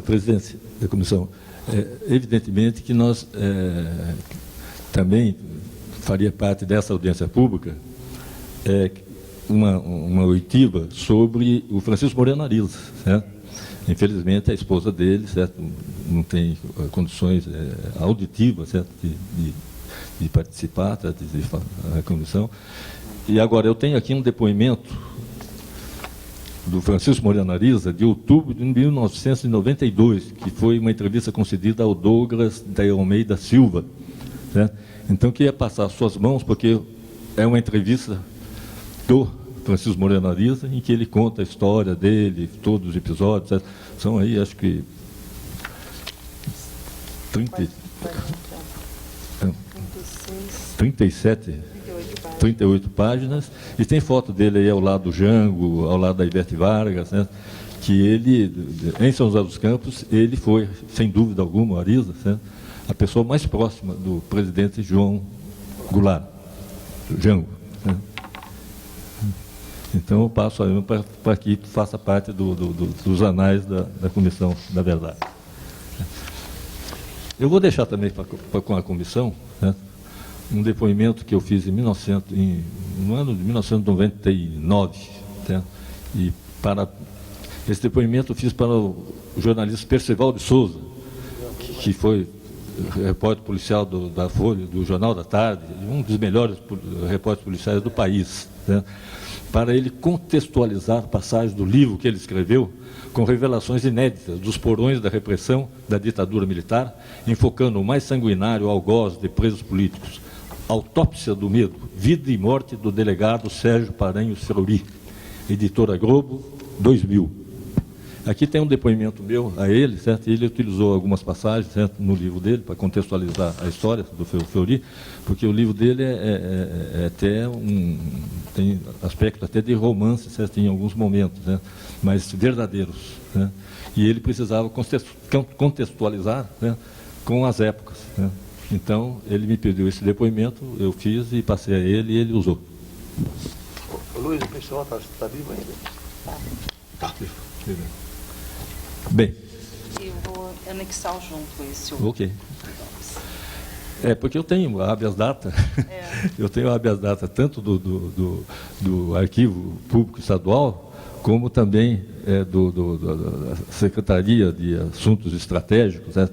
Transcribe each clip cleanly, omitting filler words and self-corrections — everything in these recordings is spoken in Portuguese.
Presidente da comissão, evidentemente que nós também faria parte dessa audiência pública uma oitiva sobre o Francisco Moreira Nariza, certo? Infelizmente, a esposa dele, certo, não tem condições auditivas, certo, de participar, certo, da comissão. E agora, eu tenho aqui um depoimento do Francisco Moreira Nariza, de outubro de 1992, que foi uma entrevista concedida ao Douglas de Almeida Silva, certo? Então, eu queria passar às suas mãos, porque é uma entrevista do Francisco Moreira Nariza, em que ele conta a história dele, todos os episódios, certo? São aí, acho que 38 páginas, e tem foto dele aí ao lado do Jango, ao lado da Ivete Vargas, né? Que ele, em São José dos Campos, ele foi, sem dúvida alguma, o Nariza, certo? A pessoa mais próxima do presidente João Goulart, do Jango, né? Então, eu passo a para que faça parte dos anais da Comissão da Verdade. Eu vou deixar também com a comissão, né, um depoimento que eu fiz no ano de 1999. Né, e esse depoimento eu fiz para o jornalista Percival de Souza, que foi repórter policial da Folha, do Jornal da Tarde, um dos melhores repórteres policiais do país, né, para ele contextualizar passagens do livro que ele escreveu com revelações inéditas dos porões da repressão da ditadura militar, enfocando o mais sanguinário algoz de presos políticos. Autópsia do Medo, Vida e Morte do delegado Sérgio Paranhos Fleury, editora Globo, 2000. Aqui tem um depoimento meu a ele, certo? Ele utilizou algumas passagens, certo, no livro dele, para contextualizar a história do Fleury, porque o livro dele até tem aspecto até de romance, certo, em alguns momentos, né? Mas verdadeiros, né? E ele precisava contextualizar, né, com as épocas, né? Então, ele me pediu esse depoimento, eu fiz e passei a ele e ele usou. Luiz, o pessoal está vivo ainda? Está vivo. Bem. Eu vou anexar junto esse outro. Ok. Porque eu tenho a habeas data, eu tenho a habeas data tanto do Arquivo Público Estadual, como também da Secretaria de Assuntos Estratégicos, né,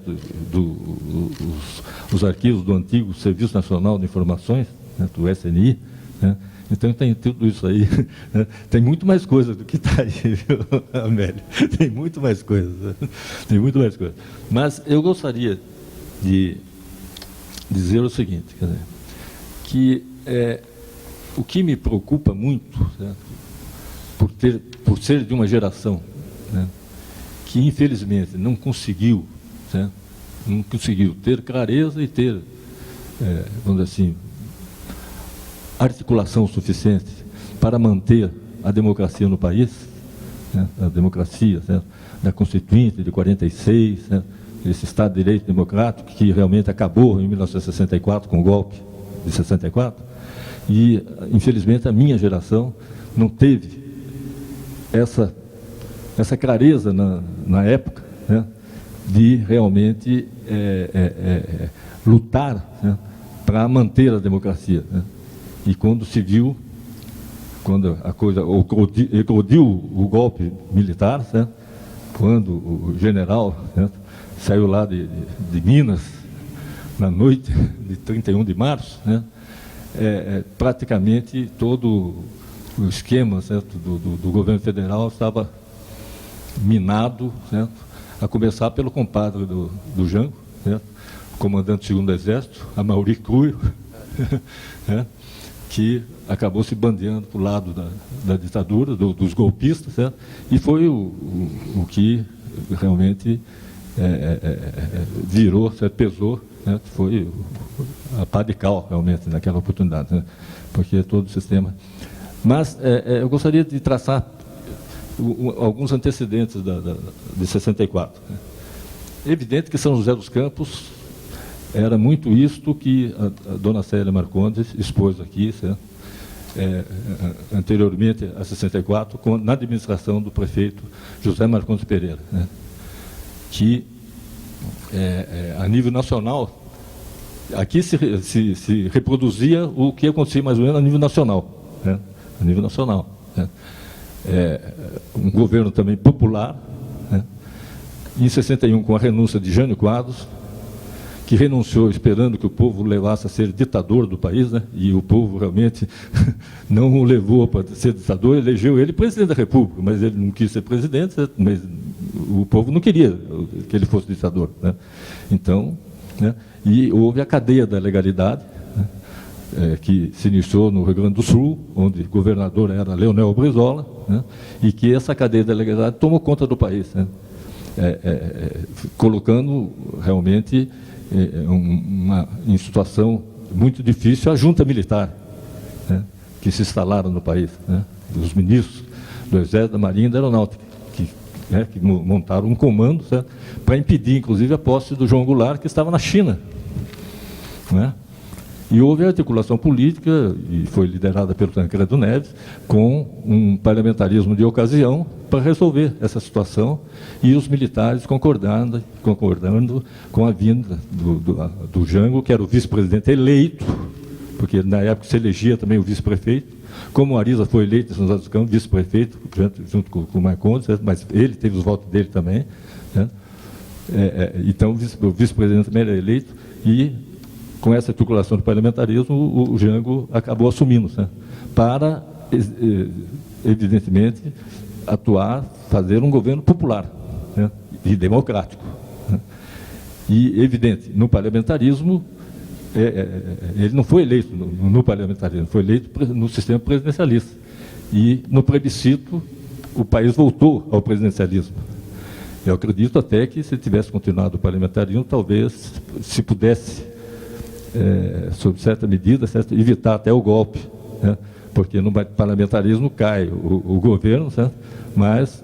os arquivos do antigo Serviço Nacional de Informações, né, do SNI, né. Então, tem tudo isso aí, né? Tem muito mais coisa do que está aí, viu, Amélio? Tem muito mais coisa, né? Tem muito mais coisa. Mas eu gostaria de dizer o seguinte, quer dizer, que o que me preocupa muito, certo? Por ser de uma geração, né, que infelizmente não conseguiu, certo? Não conseguiu ter clareza e ter, vamos dizer assim, articulação suficiente para manter a democracia no país, né, a democracia, certo, da Constituinte de 46, certo, esse Estado de Direito Democrático que realmente acabou em 1964 com o golpe de 64, e infelizmente a minha geração não teve essa clareza na época, né, de realmente lutar, né, para manter a democracia, né. E quando se viu, quando a coisa eclodiu o golpe militar, certo? Quando o general, certo, saiu lá de Minas, na noite de 31 de março, né, praticamente todo o esquema, certo, do governo federal estava minado, certo? A começar pelo compadre do Jango, certo? Comandante do 2º Exército, Amaury Cuio, né? Que acabou se bandeando para o lado da ditadura, dos golpistas, certo? E foi o que realmente virou, certo? Pesou, né? Foi a pá de cal, realmente, naquela oportunidade, né? Porque todo o sistema... Mas eu gostaria de traçar alguns antecedentes de 64. Né? É evidente que São José dos Campos era muito isto que a dona Célia Marcondes expôs aqui, certo? Anteriormente a 64, na administração do prefeito José Marcondes Pereira, né? que, a nível nacional, aqui se reproduzia o que acontecia mais ou menos a nível nacional, né? A nível nacional, né? Um governo também popular, né? Em 61, com a renúncia de Jânio Quadros, que renunciou esperando que o povo levasse a ser ditador do país, né? E o povo realmente não o levou para ser ditador, elegeu ele presidente da República, mas ele não quis ser presidente, mas o povo não queria que ele fosse ditador, né? Então, né? E houve a cadeia da legalidade, né? Que se iniciou no Rio Grande do Sul, onde o governador era Leonel Brizola, né? E que essa cadeia da legalidade tomou conta do país, né? Colocando realmente em situação muito difícil a junta militar, né? Que se instalaram no país, né? Os ministros do Exército, da Marinha e da Aeronáutica, que montaram um comando, certo? Para impedir, inclusive, a posse do João Goulart, que estava na China, né? E houve a articulação política, e foi liderada pelo Tancredo Neves, com um parlamentarismo de ocasião para resolver essa situação, e os militares concordando com a vinda do Jango, que era o vice-presidente eleito, porque na época se elegia também o vice-prefeito, como o Ariza foi eleito em São José dos Campos, vice-prefeito, junto com o Marcondes, mas ele teve os votos dele também, né? Então o vice-presidente também era eleito, e com essa articulação do parlamentarismo, o Jango acabou assumindo, né? Para, evidentemente, fazer um governo popular, né? E democrático, né? E, evidente, no parlamentarismo, ele não foi eleito no parlamentarismo, foi eleito no sistema presidencialista. E, no plebiscito, o país voltou ao presidencialismo. Eu acredito até que, se tivesse continuado o parlamentarismo, talvez se pudesse, sob certa medida, evitar até o golpe, né? Porque no parlamentarismo cai o governo, certo? Mas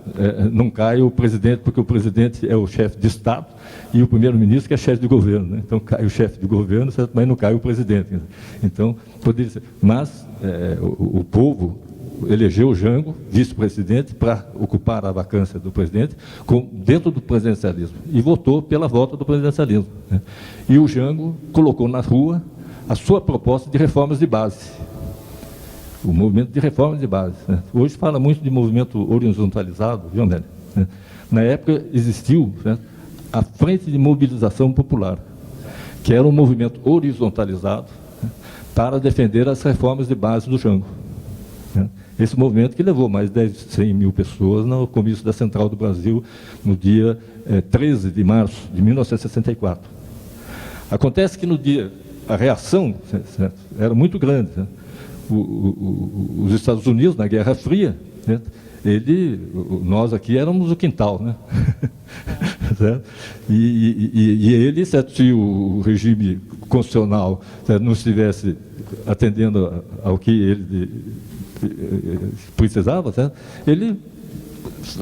não cai o presidente, porque o presidente é o chefe de Estado e o primeiro-ministro que é chefe de governo, né? Então cai o chefe de governo, certo? Mas não cai o presidente, né? Então, poderia ser. Mas o povo elegeu o Jango, vice-presidente, para ocupar a vacância do presidente, dentro do presidencialismo, e votou pela volta do presidencialismo, né? E o Jango colocou na rua a sua proposta de reformas de base, o movimento de reformas de base, né? Hoje fala muito de movimento horizontalizado, viu, Amélia? Na época existiu, né, a Frente de Mobilização Popular, que era um movimento horizontalizado, né, para defender as reformas de base do Jango, né? Esse movimento que levou mais de 100 mil pessoas no comício da Central do Brasil, no dia 13 de março de 1964. Acontece que no dia, a reação, certo, era muito grande, né? Os Estados Unidos, na Guerra Fria, né, nós aqui éramos o quintal, né? Certo? E ele, certo, se o regime constitucional, certo, não estivesse atendendo ao que ele precisava, certo? Ele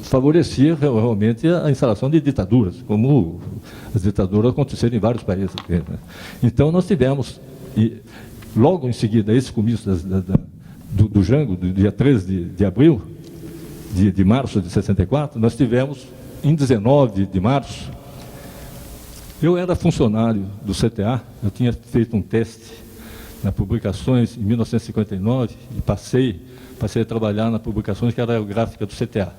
favorecia realmente a instalação de ditaduras, como as ditaduras aconteceram em vários países, né? Então nós tivemos, logo em seguida, esse comício do Jango, do dia 13 de abril, de março de 64, nós tivemos, em 19 de março, eu era funcionário do CTA, eu tinha feito um teste nas publicações em 1959 e passei a trabalhar na publicações que era a gráfica do CTA.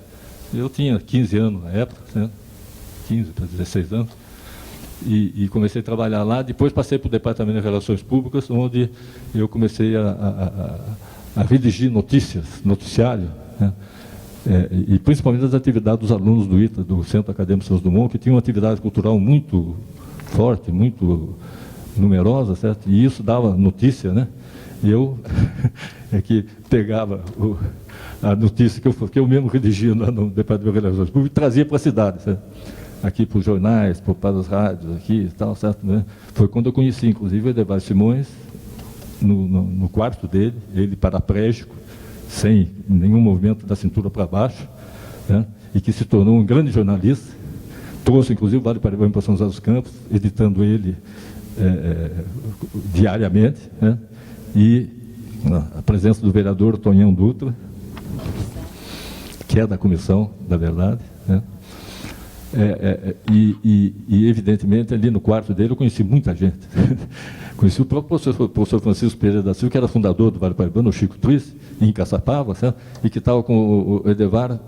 Eu tinha 15 anos na época, né? 15 para 16 anos, e comecei a trabalhar lá. Depois passei para o Departamento de Relações Públicas, onde eu comecei a redigir noticiário, né? E principalmente as atividades dos alunos do ITA, do Centro Acadêmico Santos Dumont, que tinham uma atividade cultural muito forte, muito numerosa, certo? E isso dava notícia, né? E eu que pegava a notícia que eu mesmo redigia no Departamento de Relações Públicas e trazia para a cidade, certo? Aqui para os jornais, para as rádios, aqui e tal, certo? Né? Foi quando eu conheci, inclusive, o Edevar Simões, no quarto dele, ele paraplégico, sem nenhum movimento da cintura para baixo, né? E que se tornou um grande jornalista. Trouxe, inclusive, o Vale Paraibano para São José dos Campos, editando ele diariamente, né? E a presença do vereador Tonhão Dutra, que é da Comissão da Verdade, né? evidentemente, ali no quarto dele eu conheci muita gente. Conheci o próprio professor Francisco Pereira da Silva, que era fundador do Vale Paraibano, o Chico Twist, em Caçapava, certo? E que estava com o Edevar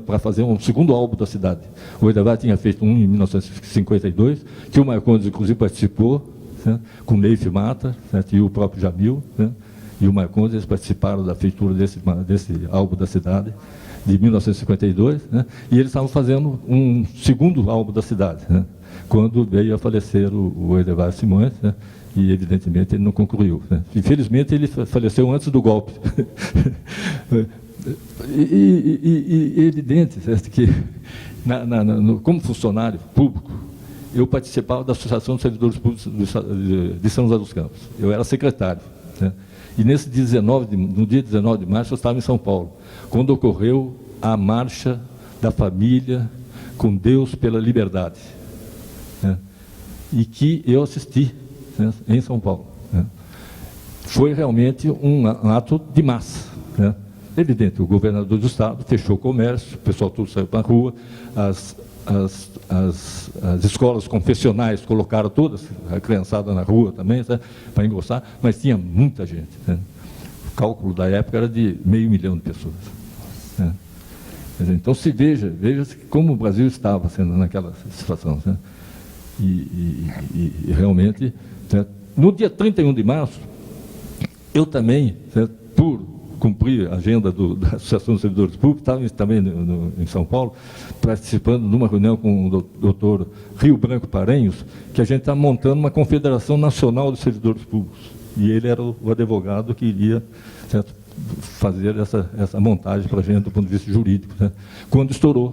para fazer um segundo álbum da cidade. O Edevar tinha feito um em 1952, que o Marcondes, inclusive, participou, certo? Com o Neif Mata, certo? E o próprio Jamil, certo? E o Marcondes, eles participaram da feitura desse álbum da cidade, de 1952, né? E eles estavam fazendo um segundo álbum da cidade, né? Quando veio a falecer o Edevar Simões, né? E, evidentemente, ele não concluiu, né? Infelizmente, ele faleceu antes do golpe. É evidente, certo, que, como funcionário público, eu participava da Associação dos Servidores Públicos de São José dos Campos. Eu era secretário, né? E no dia 19 de março, eu estava em São Paulo, quando ocorreu a marcha da família com Deus pela liberdade, né? E que eu assisti, né, em São Paulo, né? Foi realmente um ato de massa, né? Evidente, o governador do estado fechou o comércio, o pessoal todo saiu para a rua, as escolas confessionais colocaram todas, a criançada na rua também, né, para engrossar, mas tinha muita gente, né? O cálculo da época era de 500 mil de pessoas, né? Então, veja como o Brasil estava sendo naquela situação, né? E realmente, certo? No dia 31 de março, eu também, certo, por cumprir a agenda da Associação dos Servidores Públicos, estava também em São Paulo, participando de uma reunião com o doutor Rio Branco Parenhos, que a gente está montando uma Confederação Nacional dos Servidores Públicos. E ele era o advogado que iria, certo, fazer essa montagem para a gente do ponto de vista jurídico, né? Quando estourou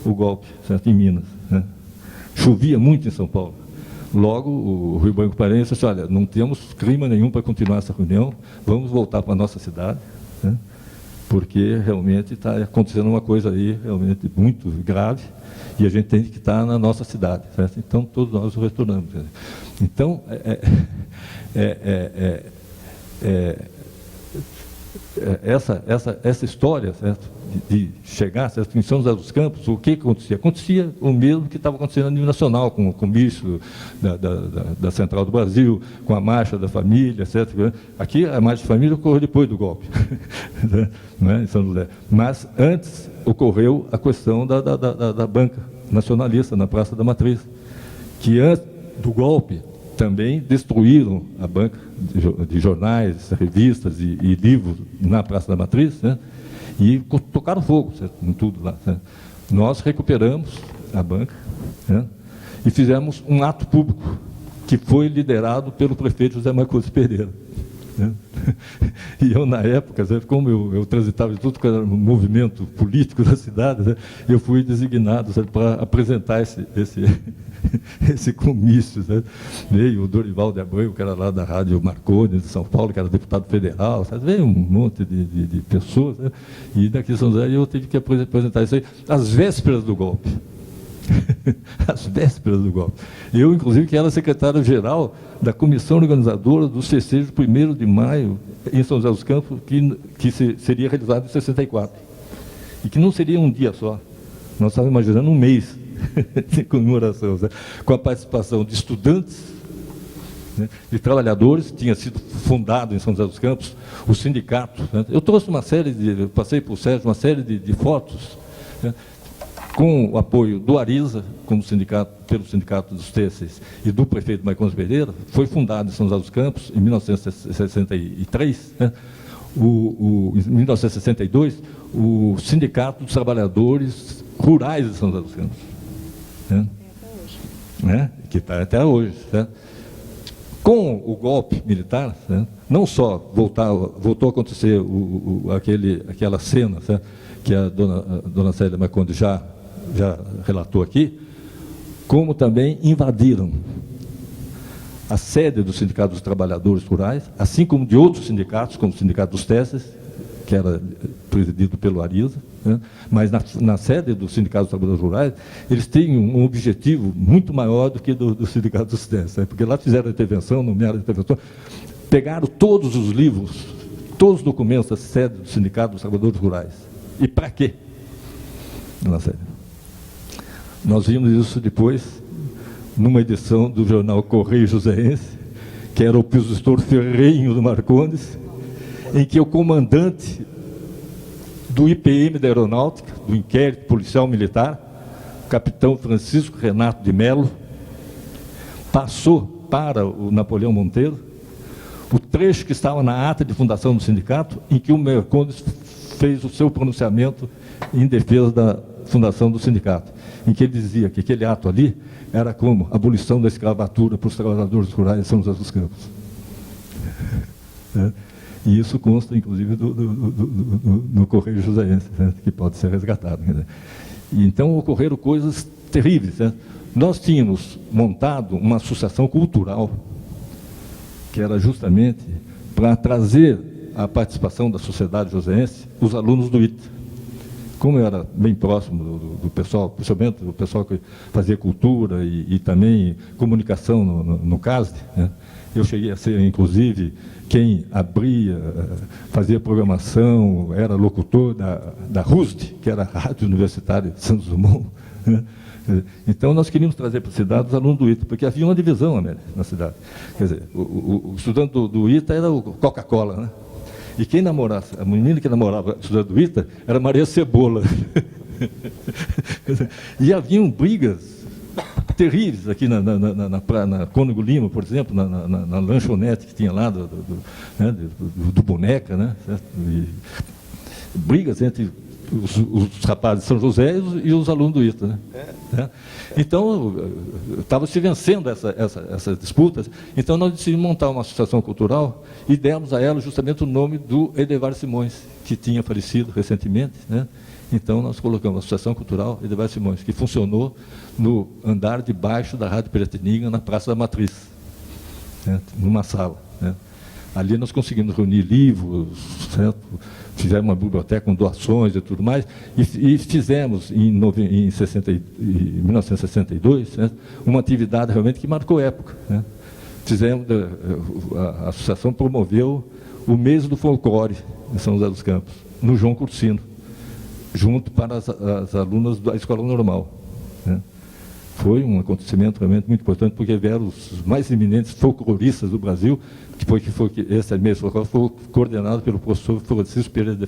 o golpe, certo, em Minas, né? Chovia muito em São Paulo. Logo, o Rio Branco Parenhos disse: olha, não temos clima nenhum para continuar essa reunião, vamos voltar para a nossa cidade, né? Porque realmente está acontecendo uma coisa aí realmente muito grave e a gente tem que estar na nossa cidade, certo? Então, todos nós retornamos. Então, essa história, certo, de chegar, certo, em São José dos Campos, o que acontecia? Acontecia o mesmo que estava acontecendo a nível nacional, com o comício da Central do Brasil, com a Marcha da Família, certo? Aqui, a Marcha da Família ocorreu depois do golpe, não é, em São José. Mas, antes, ocorreu a questão da banca nacionalista na Praça da Matriz, que antes do golpe também destruíram a banca de jornais, revistas e livros na Praça da Matriz, né? E tocaram fogo, certo, em tudo lá, certo? Nós recuperamos a banca, né? E fizemos um ato público que foi liderado pelo prefeito José Marcos Pereira, né? E eu, na época, certo, como eu transitava de tudo que era movimento político da cidade, né, eu fui designado, certo, para apresentar esse comício, né? Veio o Dorival de Abreu, que era lá da Rádio Marconi, de São Paulo, que era deputado federal, sabe? Veio um monte de pessoas, né? E daqui em São José eu tive que apresentar isso aí às vésperas do golpe. Às vésperas do golpe. Eu, inclusive, que era secretário-geral da comissão organizadora dos festejos 1º de maio, em São José dos Campos, que seria realizado em 64. E que não seria um dia só. Nós estávamos imaginando um mês de comemoração, né? Com a participação de estudantes, né, de trabalhadores. Tinha sido fundado em São José dos Campos o sindicato, né? Eu trouxe passei por Sérgio, uma série de fotos, né, com o apoio do Ariza, pelo Sindicato dos Têxteis, e do prefeito Marcondes Pereira. Foi fundado em São José dos Campos em 1963, né? Em 1962, o Sindicato dos Trabalhadores Rurais de São José dos Campos, né? Que está até hoje, né? Com o golpe militar, né, não só voltou a acontecer aquela cena, né, que a dona Célia Marcondes já relatou aqui, como também invadiram a sede do Sindicato dos Trabalhadores Rurais, assim como de outros sindicatos, como o Sindicato dos Têxteis, que era presidido pelo Ariza, né? Mas na sede do Sindicato dos Trabalhadores Rurais, eles têm um objetivo muito maior do que do Sindicato dos Têxteis, né? Porque lá fizeram a intervenção, nomearam a intervenção, pegaram todos os livros, todos os documentos da sede do Sindicato dos Trabalhadores Rurais. E para quê? Na sede. Nós vimos isso depois, numa edição do jornal Correio Joseense, que era o opositor ferrenho do Marcondes, em que o comandante do IPM da Aeronáutica, do Inquérito Policial Militar, o capitão Francisco Renato de Mello, passou para o Napoleão Monteiro o trecho que estava na ata de fundação do sindicato, em que o Marcondes fez o seu pronunciamento em defesa da fundação do sindicato, em que ele dizia que aquele ato ali era como a abolição da escravatura para os trabalhadores rurais de São José dos Campos. E isso consta, inclusive, no Correio Joseense, que pode ser resgatado. E então ocorreram coisas terríveis. Nós tínhamos montado uma associação cultural, que era justamente para trazer à participação da sociedade joseense os alunos do ITA. Como eu era bem próximo do pessoal, principalmente do pessoal que fazia cultura e também comunicação no CASD, eu cheguei a ser, inclusive, quem abria, fazia programação, era locutor da RUSD, que era a Rádio Universitária de Santos Dumont. Então, nós queríamos trazer para a cidade os alunos do ITA, porque havia uma divisão, Amélia, na cidade. Quer dizer, o estudante do ITA era o Coca-Cola, né? E quem namorasse, a menina que namorava estudante do ITA era Maria Cebola. E haviam brigas terríveis aqui na Cônego Lima, por exemplo, na lanchonete que tinha lá do Boneca, né? Brigas entre os rapazes de São José e os alunos do ITA. Né? Então, estava se vencendo essas disputas, então nós decidimos montar uma associação cultural e demos a ela justamente o nome do Edevar Simões, que tinha falecido recentemente, né? Então nós colocamos a Associação Cultural Edevar Simões, que funcionou no andar de baixo da Rádio Piratininga, na Praça da Matriz, né? Numa sala. Né? Ali nós conseguimos reunir livros, certo? Fizemos uma biblioteca com doações e tudo mais, e fizemos, em 1962, né, uma atividade realmente que marcou época. Né? A associação promoveu o mês do folclore em São José dos Campos, no João Cursino, junto para as alunas da Escola Normal. Né? Foi um acontecimento realmente muito importante, porque vieram os mais eminentes folcloristas do Brasil, esse mês folclore foi coordenado pelo professor Francisco Pereira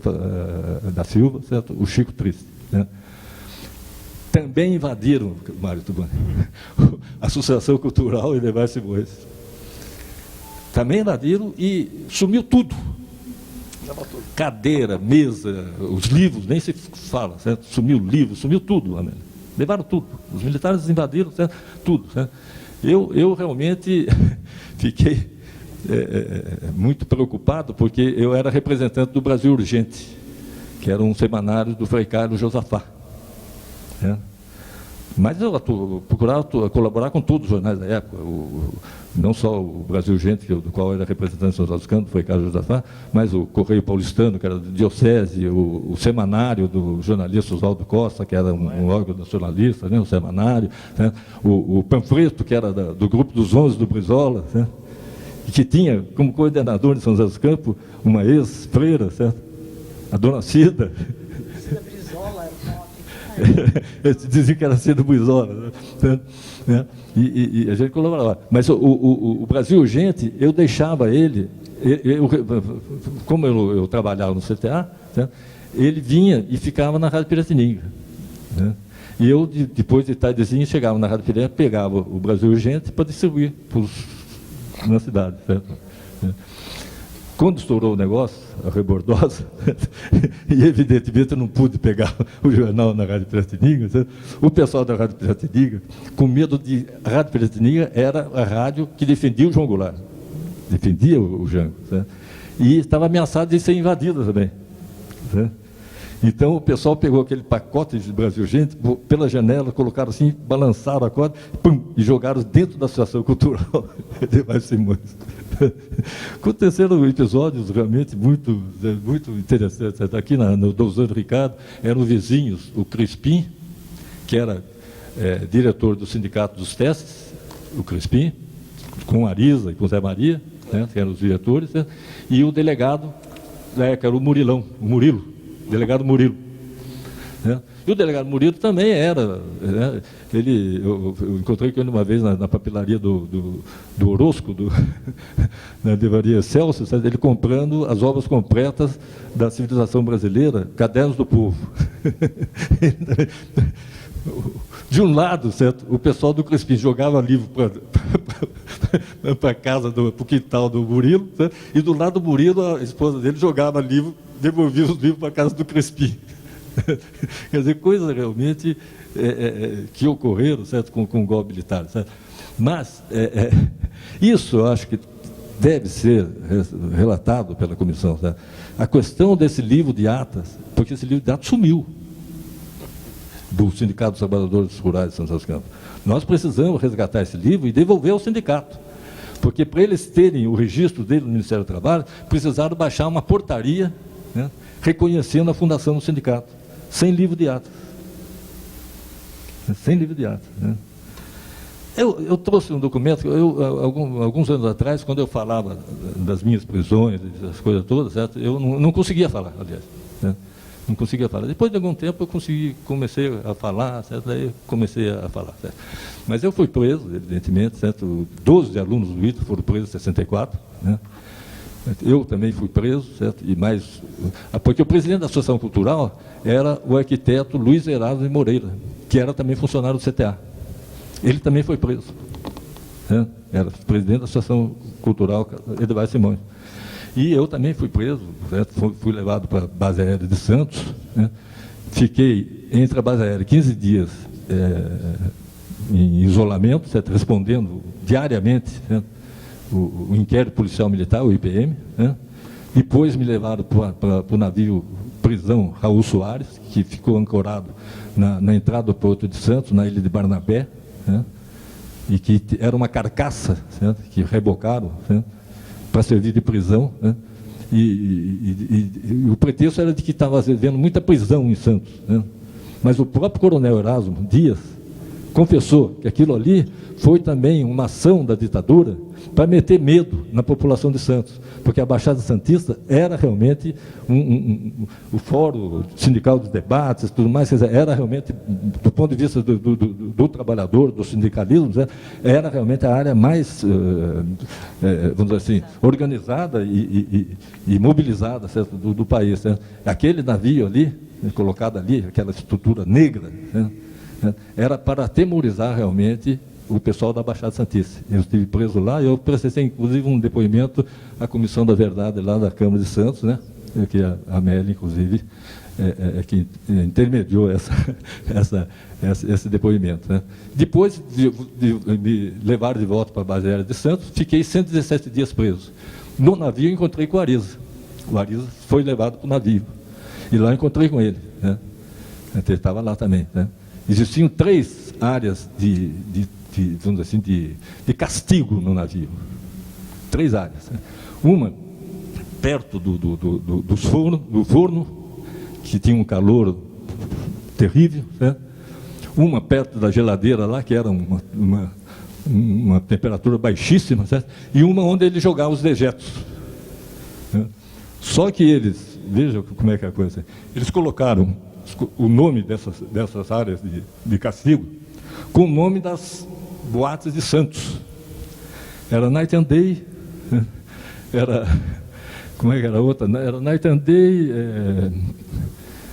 da Silva, certo? O Chico Triste. Né? Também invadiram, Mário Tubani, a Associação Cultural Edevar Simões. Também invadiram e sumiu tudo. Cadeira, mesa, os livros, nem se fala, certo? Sumiu o livro, sumiu tudo, Amélia. Levaram tudo. Os militares invadiram, certo? Tudo. Certo? Eu realmente fiquei muito preocupado, porque eu era representante do Brasil Urgente, que era um semanário do Frei Carlos Josafá. Né? Mas eu procurava colaborar com todos os jornais da época, não só o Brasil Urgente, do qual eu era representante de São José dos Campos, foi Carlos Josafá, mas o Correio Paulistano, que era da Diocese, o semanário do jornalista Oswaldo Costa, que era um órgão nacionalista, né, o semanário, né, o panfleto, que era do Grupo dos 11 do Brizola, né, que tinha como coordenador de São José dos Campos uma ex-freira, certo? A dona Cida. Cida Brizola era o dizia que era Cida Brizola. Né? E a gente colaborava. Mas o Brasil Urgente, eu deixava ele, como eu trabalhava no CTA, certo? Ele vinha e ficava na Rádio Piratininga. Né? E eu, depois de tardezinha, chegava na Rádio Piratininga, pegava o Brasil Urgente para distribuir na cidade. Certo? Quando estourou o negócio, a rebordosa, e evidentemente eu não pude pegar o jornal na Rádio Piratininga, certo? O pessoal da Rádio Piratininga, com medo de... A Rádio Piratininga era a rádio que defendia o João Goulart, defendia o Jango, certo? E estava ameaçado de ser invadida também. Certo? Então o pessoal pegou aquele pacote de Brasil Urgente, pela janela, colocaram assim, balançaram a corda, pum, e jogaram dentro da Associação Cultural Edevar Simões. Aconteceram episódios realmente muito interessantes. Aqui no Dousano Ricardo, eram vizinhos, o Crispim, que era diretor do Sindicato dos Testes, o Crispim, com a Arisa e com o Zé Maria, né, que eram os diretores, né, e o delegado, que era o Murilo, delegado Murilo. Né? E o delegado Murilo também era. Né? Eu encontrei com ele uma vez na papelaria do Orosco, na livraria Celso, ele comprando as obras completas da civilização brasileira, Cadernos do Povo. De um lado, certo, o pessoal do Crispim jogava livro para casa, para o quintal do Murilo, certo? E do lado do Murilo, a esposa dele jogava livro, devolvia os livros para a casa do Crispim. Quer dizer, coisas realmente que ocorreram, certo, com o golpe militar. Certo? Mas isso eu acho que deve ser relatado pela comissão. Certo? A questão desse livro de atas, porque esse livro de atas sumiu do Sindicato dos Trabalhadores Rurais de São José dos Campos. Nós precisamos resgatar esse livro e devolver ao sindicato, porque para eles terem o registro dele no Ministério do Trabalho, precisaram baixar uma portaria, né, reconhecendo a fundação do sindicato, sem livro de atas. Sem livro de atas. Né. Eu trouxe um documento, alguns anos atrás, quando eu falava das minhas prisões, das coisas todas, certo? Eu não conseguia falar, aliás. Né. Não conseguia falar. Depois de algum tempo eu comecei a falar, certo? Daí comecei a falar. Certo? Mas eu fui preso, evidentemente, certo? 12 alunos do ITA foram presos em 64. Né? Eu também fui preso, certo? E mais, porque o presidente da Associação Cultural era o arquiteto Luiz Erasmo de Moreira, que era também funcionário do CTA. Ele também foi preso. Né? Era presidente da Associação Cultural Edvar Simões. E eu também fui preso, certo? Fui levado para a base aérea de Santos, né? Fiquei entre a base aérea 15 dias em isolamento, certo? Respondendo diariamente, certo? O inquérito policial militar, o IPM, né? Depois me levaram para o navio prisão Raul Soares, que ficou ancorado na entrada do Porto de Santos, na ilha de Barnabé, né? E que era uma carcaça, certo? Que rebocaram, certo? Para servir de prisão, né? E o pretexto era de que estava havendo muita prisão em Santos. Né? Mas o próprio coronel Erasmo Dias confessou que aquilo ali foi também uma ação da ditadura para meter medo na população de Santos, porque a Baixada Santista era realmente o fórum sindical dos debates, tudo mais, era realmente, do ponto de vista do trabalhador, do sindicalismo, era realmente a área mais, vamos dizer assim, organizada e mobilizada, certo, do país. Certo? Aquele navio ali, colocado ali, aquela estrutura negra, certo? Era para atemorizar realmente o pessoal da Baixada Santista. Eu estive preso lá e eu prestei, inclusive, um depoimento à Comissão da Verdade lá da Câmara de Santos, né? Que a Amélia, inclusive, que intermediou esse depoimento. Né? Depois de me levar de volta para a base aérea de Santos, fiquei 117 dias preso. No navio encontrei com o Ariza. O Ariza foi levado para o navio. E lá encontrei com ele. Né? Ele estava lá também. Né? Existiam 3 áreas vamos dizer assim, de castigo no navio. 3 áreas. Né? Uma, perto do forno, que tinha um calor terrível. Né? Uma perto da geladeira lá, que era uma temperatura baixíssima. Certo? E uma onde ele jogava os dejetos. Né? Só que eles, veja como é que é a coisa, eles colocaram o nome dessas áreas de castigo com o nome das boates de Santos. Era Night and Day, era, como é que era a outra? Era Night and Day,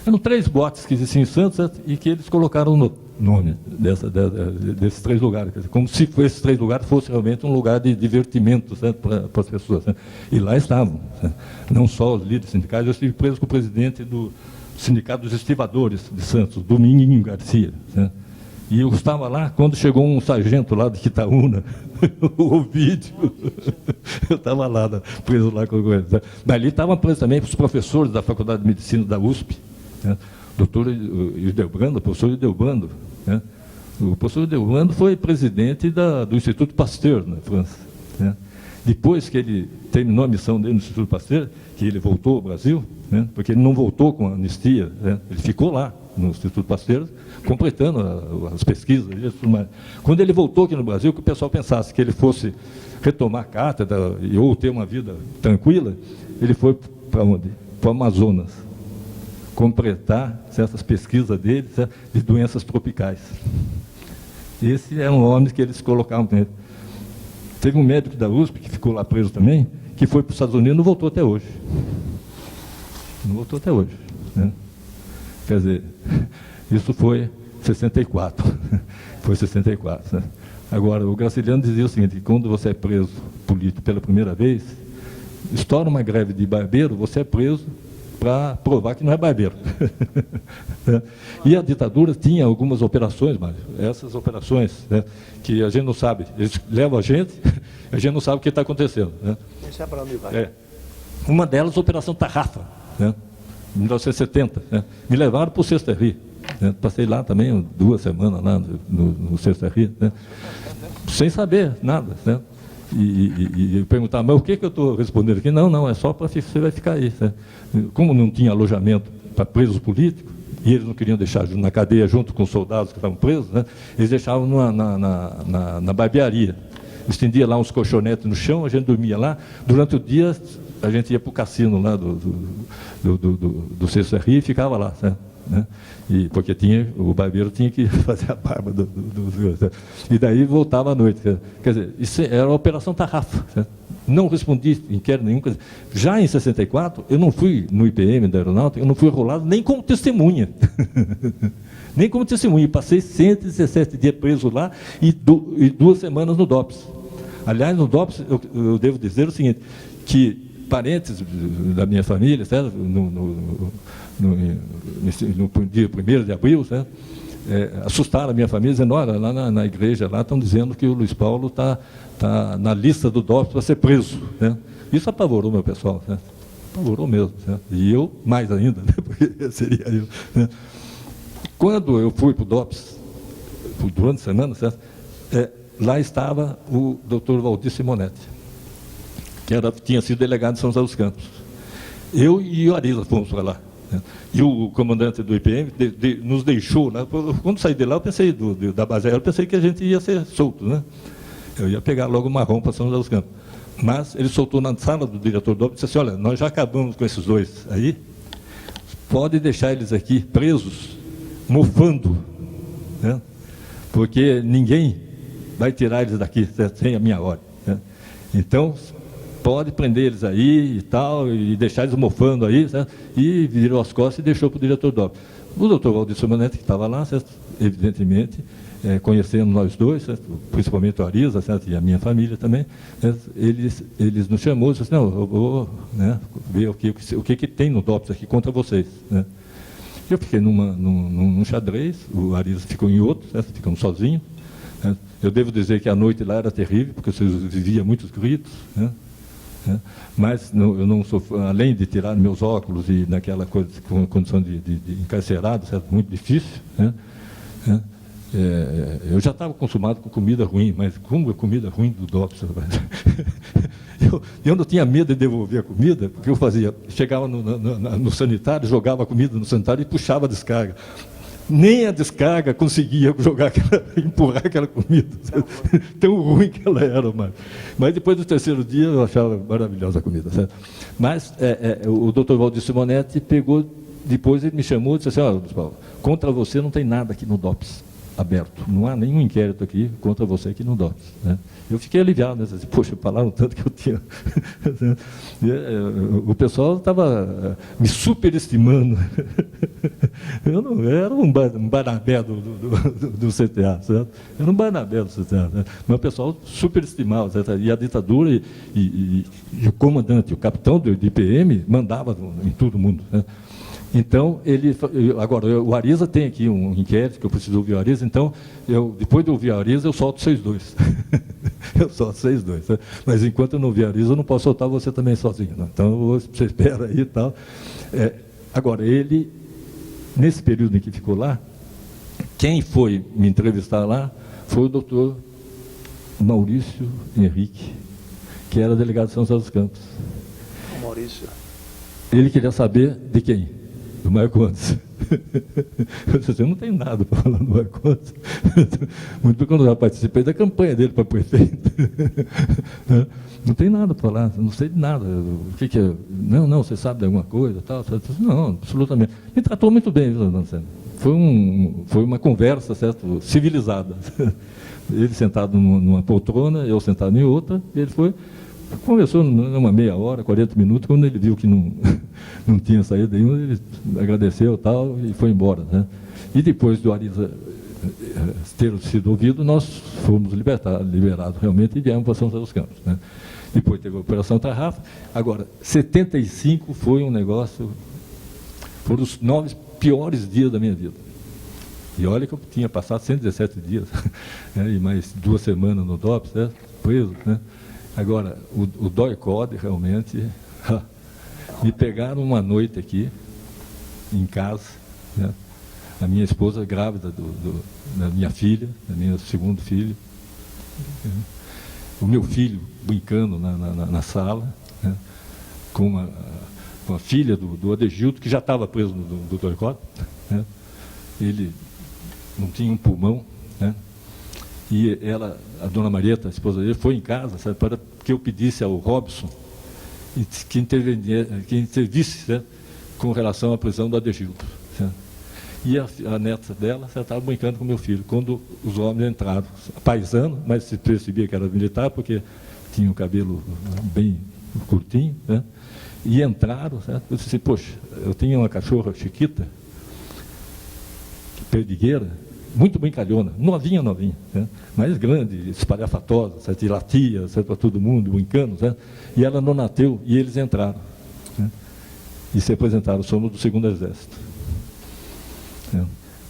eram 3 boates que existiam em Santos, certo? E que eles colocaram o nome desses 3 lugares, como se esses 3 lugares fossem realmente um lugar de divertimento, certo? Para as pessoas. Certo? E lá estavam, certo? Não só os líderes sindicais, eu estive preso com o presidente do Sindicato dos Estivadores de Santos, Dominguinho Garcia. Né? E eu estava lá, quando chegou um sargento lá de Quitaúna, o vídeo, eu estava lá, preso lá com ele. Dali estavam presos também os professores da Faculdade de Medicina da USP, né? Doutor Hildebrando, professor Hildebrando. Né? O professor Hildebrando foi presidente do Instituto Pasteur, na França. Né? Depois que ele terminou a missão dele no Instituto Pasteur, que ele voltou ao Brasil, né? Porque ele não voltou com a anistia, né? Ele ficou lá no Instituto Pasteur, completando as pesquisas. Tudo mais. Quando ele voltou aqui no Brasil, que o pessoal pensasse que ele fosse retomar a cátedra ou ter uma vida tranquila, ele foi para onde? Para o Amazonas. completar certas pesquisas dele, certo? De doenças tropicais. Esse é um homem que eles colocavam nele. Teve um médico da USP, que ficou lá preso também, que foi para os Estados Unidos e não voltou até hoje. Não voltou até hoje. Né? Quer dizer, isso foi 64. Foi 64. Né? Agora, o Graciliano dizia o seguinte, que quando você é preso político pela primeira vez, estoura uma greve de barbeiro, você é preso para provar que não é barbeiro. E a ditadura tinha algumas operações, Mário, essas operações, né, que a gente não sabe, eles levam a gente não sabe o que está acontecendo. Né? Esse é para onde vai? É. Uma delas, a Operação Tarrafa, né, em 1970. Né? Me levaram para o Sexta Rio. Né? Passei lá também 2 semanas lá no Sexta Rio, né? Sem saber nada. Né? E eu perguntava, mas o que eu estou respondendo aqui? Não, é só para você vai ficar aí. Né? Como não tinha alojamento para presos políticos, e eles não queriam deixar na cadeia junto com os soldados que estavam presos, né? Eles deixavam na barbearia. Estendia lá uns colchonetes no chão, a gente dormia lá. Durante o dia, a gente ia para o cassino lá do Sexta Rio e ficava lá. Né? E, porque o barbeiro tinha que fazer a barba e daí voltava à noite. Quer dizer, isso era a Operação Tarrafa. Né? Não respondi inquérito nenhum. Já em 64, eu não fui no IPM da Aeronáutica, eu não fui enrolado nem como testemunha. Nem como testemunha. Passei 117 dias preso lá e 2 semanas no DOPS. Aliás, no DOPS, eu devo dizer o seguinte, que parentes da minha família, certo? No dia 1º de abril, certo? Assustaram a minha família, dizendo, olha, lá na igreja lá estão dizendo que o Luiz Paulo está na lista do DOPS para ser preso. Né? Isso apavorou meu pessoal, certo? Apavorou mesmo. Certo? E eu, mais ainda, né? Porque seria eu. Né? Quando eu fui para o DOPS, durante a semana, certo? Lá estava o doutor Valdir Simonetti, que tinha sido delegado de São José dos Campos. Eu e o Ariza fomos para lá. Né? E o comandante do IPM nos deixou. Né? Quando saí de lá, eu pensei, da base aérea, eu pensei que a gente ia ser solto. Né? Eu ia pegar logo uma marrom para São José dos Campos. Mas ele soltou na sala do diretor do DOPS e disse assim, olha, nós já acabamos com esses 2 aí, pode deixar eles aqui presos, mofando, né? Porque ninguém vai tirar eles daqui sem a minha ordem. Né? Então, pode prender eles aí e tal, e deixar eles mofando aí, certo? E virou as costas e deixou para o diretor do DOPS. O doutor Valdir Simonetti, que estava lá, certo? Evidentemente, conhecendo nós dois, certo? Principalmente o Ariza, certo? E a minha família também, eles nos chamou e disseram assim, não, eu vou, né, ver o que tem no DOPS aqui contra vocês. Né? Eu fiquei num xadrez, o Ariza ficou em outro, certo? Ficamos sozinhos. Né? Eu devo dizer que a noite lá era terrível, porque você vivia muitos gritos, né? Mas eu não sou, além de tirar meus óculos e naquela condição de encarcerado, certo? Muito difícil, né? Eu já estava acostumado com comida ruim, mas como a comida ruim do DOPS? Eu não tinha medo de devolver a comida, porque eu fazia, chegava no sanitário, jogava a comida no sanitário e puxava a descarga. Nem a descarga conseguia empurrar aquela comida, tão ruim que ela era. Mas depois do 3º dia eu achava maravilhosa a comida. Certo? Mas o doutor Valdir Simonetti pegou, depois ele me chamou e disse assim, olha, Luiz Paulo, contra você não tem nada aqui no DOPS aberto, não há nenhum inquérito aqui contra você aqui no DOPS. Né? Eu fiquei aliviado, né? Disse, poxa, falaram tanto que eu tinha. O pessoal estava me superestimando. Eu era um Barnabé do CTA, certo? Era um Barnabé do CTA, né? Mas o pessoal superestimava, certo? E a ditadura e o comandante, o capitão do IPM, mandava em todo mundo. Né? Então, agora, o Ariza tem aqui um inquérito, que eu preciso ouvir o Ariza, então, depois de ouvir o Ariza, eu solto vocês 2. Eu solto vocês 2. Né? Mas enquanto eu não ouvir o Ariza, eu não posso soltar você também sozinho. Né? Então, você espera aí e tal. Agora, ele, nesse período em que ficou lá, quem foi me entrevistar lá foi o doutor Maurício Henrique, que era delegado de São José dos Campos. Maurício. Ele queria saber de quem? Do Marcondes. Eu disse, eu não tenho nada para falar do Marcondes. Muito porque quando eu já participei da campanha dele para prefeito. Não tem nada para falar, não sei de nada. O que é? Não, você sabe de alguma coisa? Tal? Não, absolutamente. Me tratou muito bem, viu, Marcelo? Foi uma conversa, certo? Civilizada. Ele sentado numa poltrona, eu sentado em outra, e ele conversou uma meia hora, 40 minutos, quando ele viu que não tinha saído nenhum, ele agradeceu tal, e foi embora. Né? E depois do Ariza ter sido ouvido, nós fomos liberados realmente e viemos para São José dos Campos. Né? Depois teve a Operação Tarrafa. Agora, 75 foi um negócio, foram os 9 piores dias da minha vida. E olha que eu tinha passado 117 dias, né, e mais 2 semanas no DOPS, né, preso. Né. Agora, o DOI-CODE realmente me pegaram uma noite aqui, em casa, né, a minha esposa grávida da minha filha, da minha segundo filho, né, o meu filho brincando na sala, né, com a filha do Adegildo, que já estava preso do DOI-CODE, né, ele não tinha um pulmão, né? E ela, a dona Marieta, a esposa dele, foi em casa, sabe, para que eu pedisse ao Robson que intervisse, né, com relação à prisão do Adegildo. Certo? E a neta dela estava brincando com meu filho, quando os homens entraram, paisano, mas se percebia que era militar, porque tinha o cabelo bem curtinho, né? E entraram, certo? Eu disse assim, poxa, eu tinha uma cachorra chiquita, perdigueira, muito brincalhona, novinha, né? Mas grande, espalhafatosa, certo? E latia, certo? Para todo mundo, brincando, certo? E ela não nasceu, e eles entraram, né? E se apresentaram, somos do 2º Exército.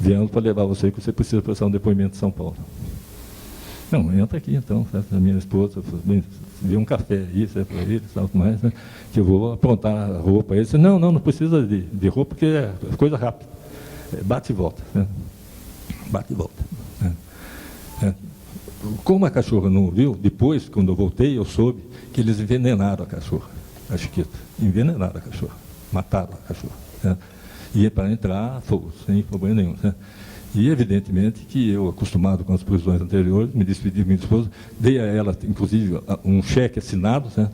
Viemos para levar você, que você precisa prestar um depoimento em São Paulo. Não, entra aqui então, certo? A minha esposa deu um café aí, certo? Para ele, algo mais, né? Que eu vou aprontar a roupa. Ele disse, não precisa de roupa, porque é coisa rápida. Bate e volta. Né? Bate e volta. Né? Como a cachorra não ouviu, depois, quando eu voltei, eu soube que eles envenenaram a cachorra, a chiquita. Envenenaram a cachorra. Mataram a cachorra. Né? E para entrar, fogo, sem problema nenhum. Né? E, evidentemente, que eu, acostumado com as prisões anteriores, me despedi de minha esposa, dei a ela, inclusive, um cheque assinado, né?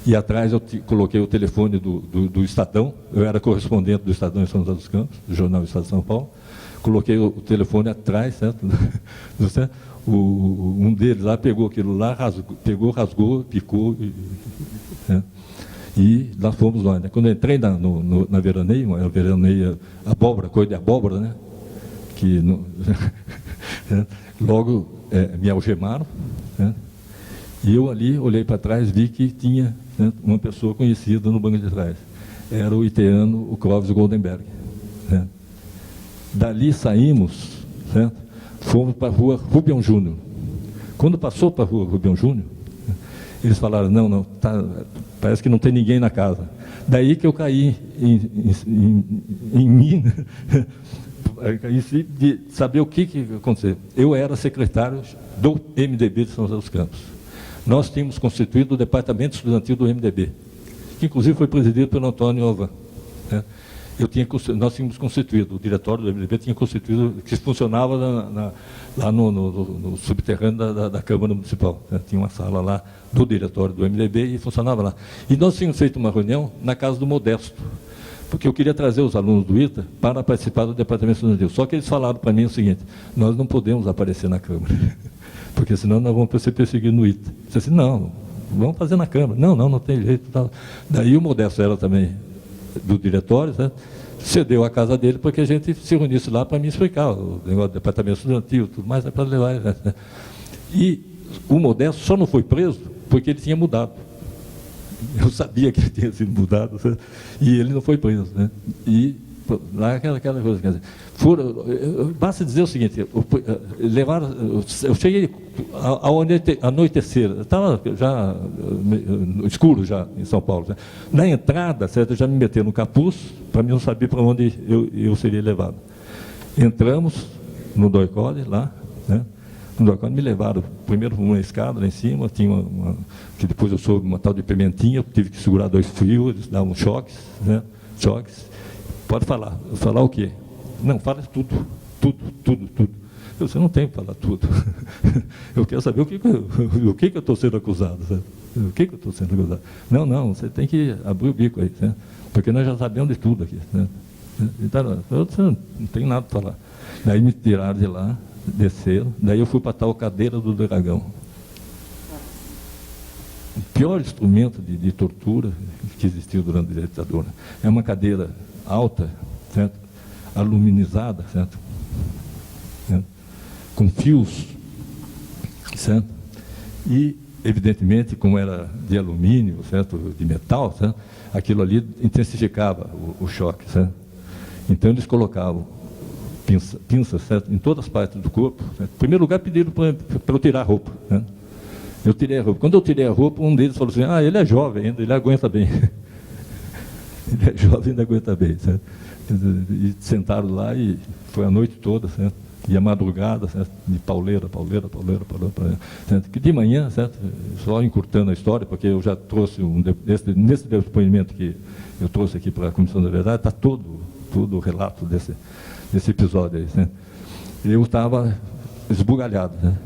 E atrás eu coloquei o telefone do Estadão, eu era correspondente do Estadão em São José dos Campos, do jornal Estado de São Paulo, coloquei o telefone atrás, certo? Um deles lá pegou aquilo lá, rasgou, picou, né? E lá fomos nós. Né? Quando eu entrei na veraneia, uma veraneia abóbora, coisa de abóbora, né? Que logo me algemaram, né? E eu ali olhei para trás, vi que tinha, né, uma pessoa conhecida no banco de trás. Era o iteano, o Clóvis Goldenberg. Né? Dali saímos, certo? Fomos para a rua Rubião Júnior. Quando passou para a rua Rubião Júnior, eles falaram, não, parece que não tem ninguém na casa. Daí que eu caí em mim, de saber o que aconteceu. Eu era secretário do MDB de São José dos Campos. Nós tínhamos constituído o departamento estudantil do MDB, que inclusive foi presidido pelo Antônio Alvan. Né? Nós tínhamos constituído, o diretório do MDB tinha constituído, que funcionava lá no subterrâneo da Câmara Municipal. Né? Tinha uma sala lá do diretório do MDB e funcionava lá. E nós tínhamos feito uma reunião na casa do Modesto, porque eu queria trazer os alunos do ITA para participar do departamento estudantil. Só que eles falaram para mim o seguinte, nós não podemos aparecer na Câmara, porque senão nós vamos ser perseguidos no ITA. Eu disse assim, não, vamos fazer na Câmara. Não tem jeito. Tal. Daí o Modesto era também do diretório, né? Cedeu a casa dele para que a gente se reunisse lá para me explicar o negócio do departamento estudantil, tudo mais, para levar. Né? E o Modesto só não foi preso porque ele tinha mudado. Eu sabia que ele tinha sido mudado, né? E ele não foi preso. Né? E lá aquela coisa. Quer dizer, basta dizer o seguinte, eu cheguei ao anoitecer, estava já escuro já em São Paulo. Né? Na entrada, certo, eu já me meteram no capuz, para mim não saber para onde eu seria levado. Entramos no DOI-CODE lá, né? No DOI-CODE me levaram primeiro por uma escada lá em cima, tinha que depois eu soube uma tal de pimentinha, tive que segurar 2 fios, eles davam choques, né? Choques. Pode falar. Falar o quê? Não, fala tudo. Você não tem que falar tudo. Eu quero saber o que eu estou sendo acusado. Sabe? O que eu estou sendo acusado? Não, você tem que abrir o bico aí, né? Porque nós já sabemos de tudo aqui. Né? Então, você não tem nada para falar. Daí me tiraram de lá, desceram, daí eu fui para a tal cadeira do dragão. O pior instrumento de tortura que existiu durante a ditadura. É uma cadeira alta, certo? Aluminizada, certo? Com fios, certo? E, evidentemente, como era de alumínio, certo? De metal, certo? Aquilo ali intensificava o choque, certo? Então, eles colocavam pinças, certo? Em todas as partes do corpo. Certo? Em primeiro lugar, pediram para eu tirar a roupa, certo? Eu tirei a roupa. Quando eu tirei a roupa, um deles falou assim, ele é jovem ainda, ele aguenta bem. Ele é jovem e ainda aguenta bem, certo? E sentaram lá e foi a noite toda, certo? E a madrugada, certo? De pauleira, certo? Que de manhã, certo? Só encurtando a história, porque eu já trouxe, nesse depoimento que eu trouxe aqui para a Comissão da Verdade, está todo o relato desse episódio aí, certo? Eu estava esbugalhado, né?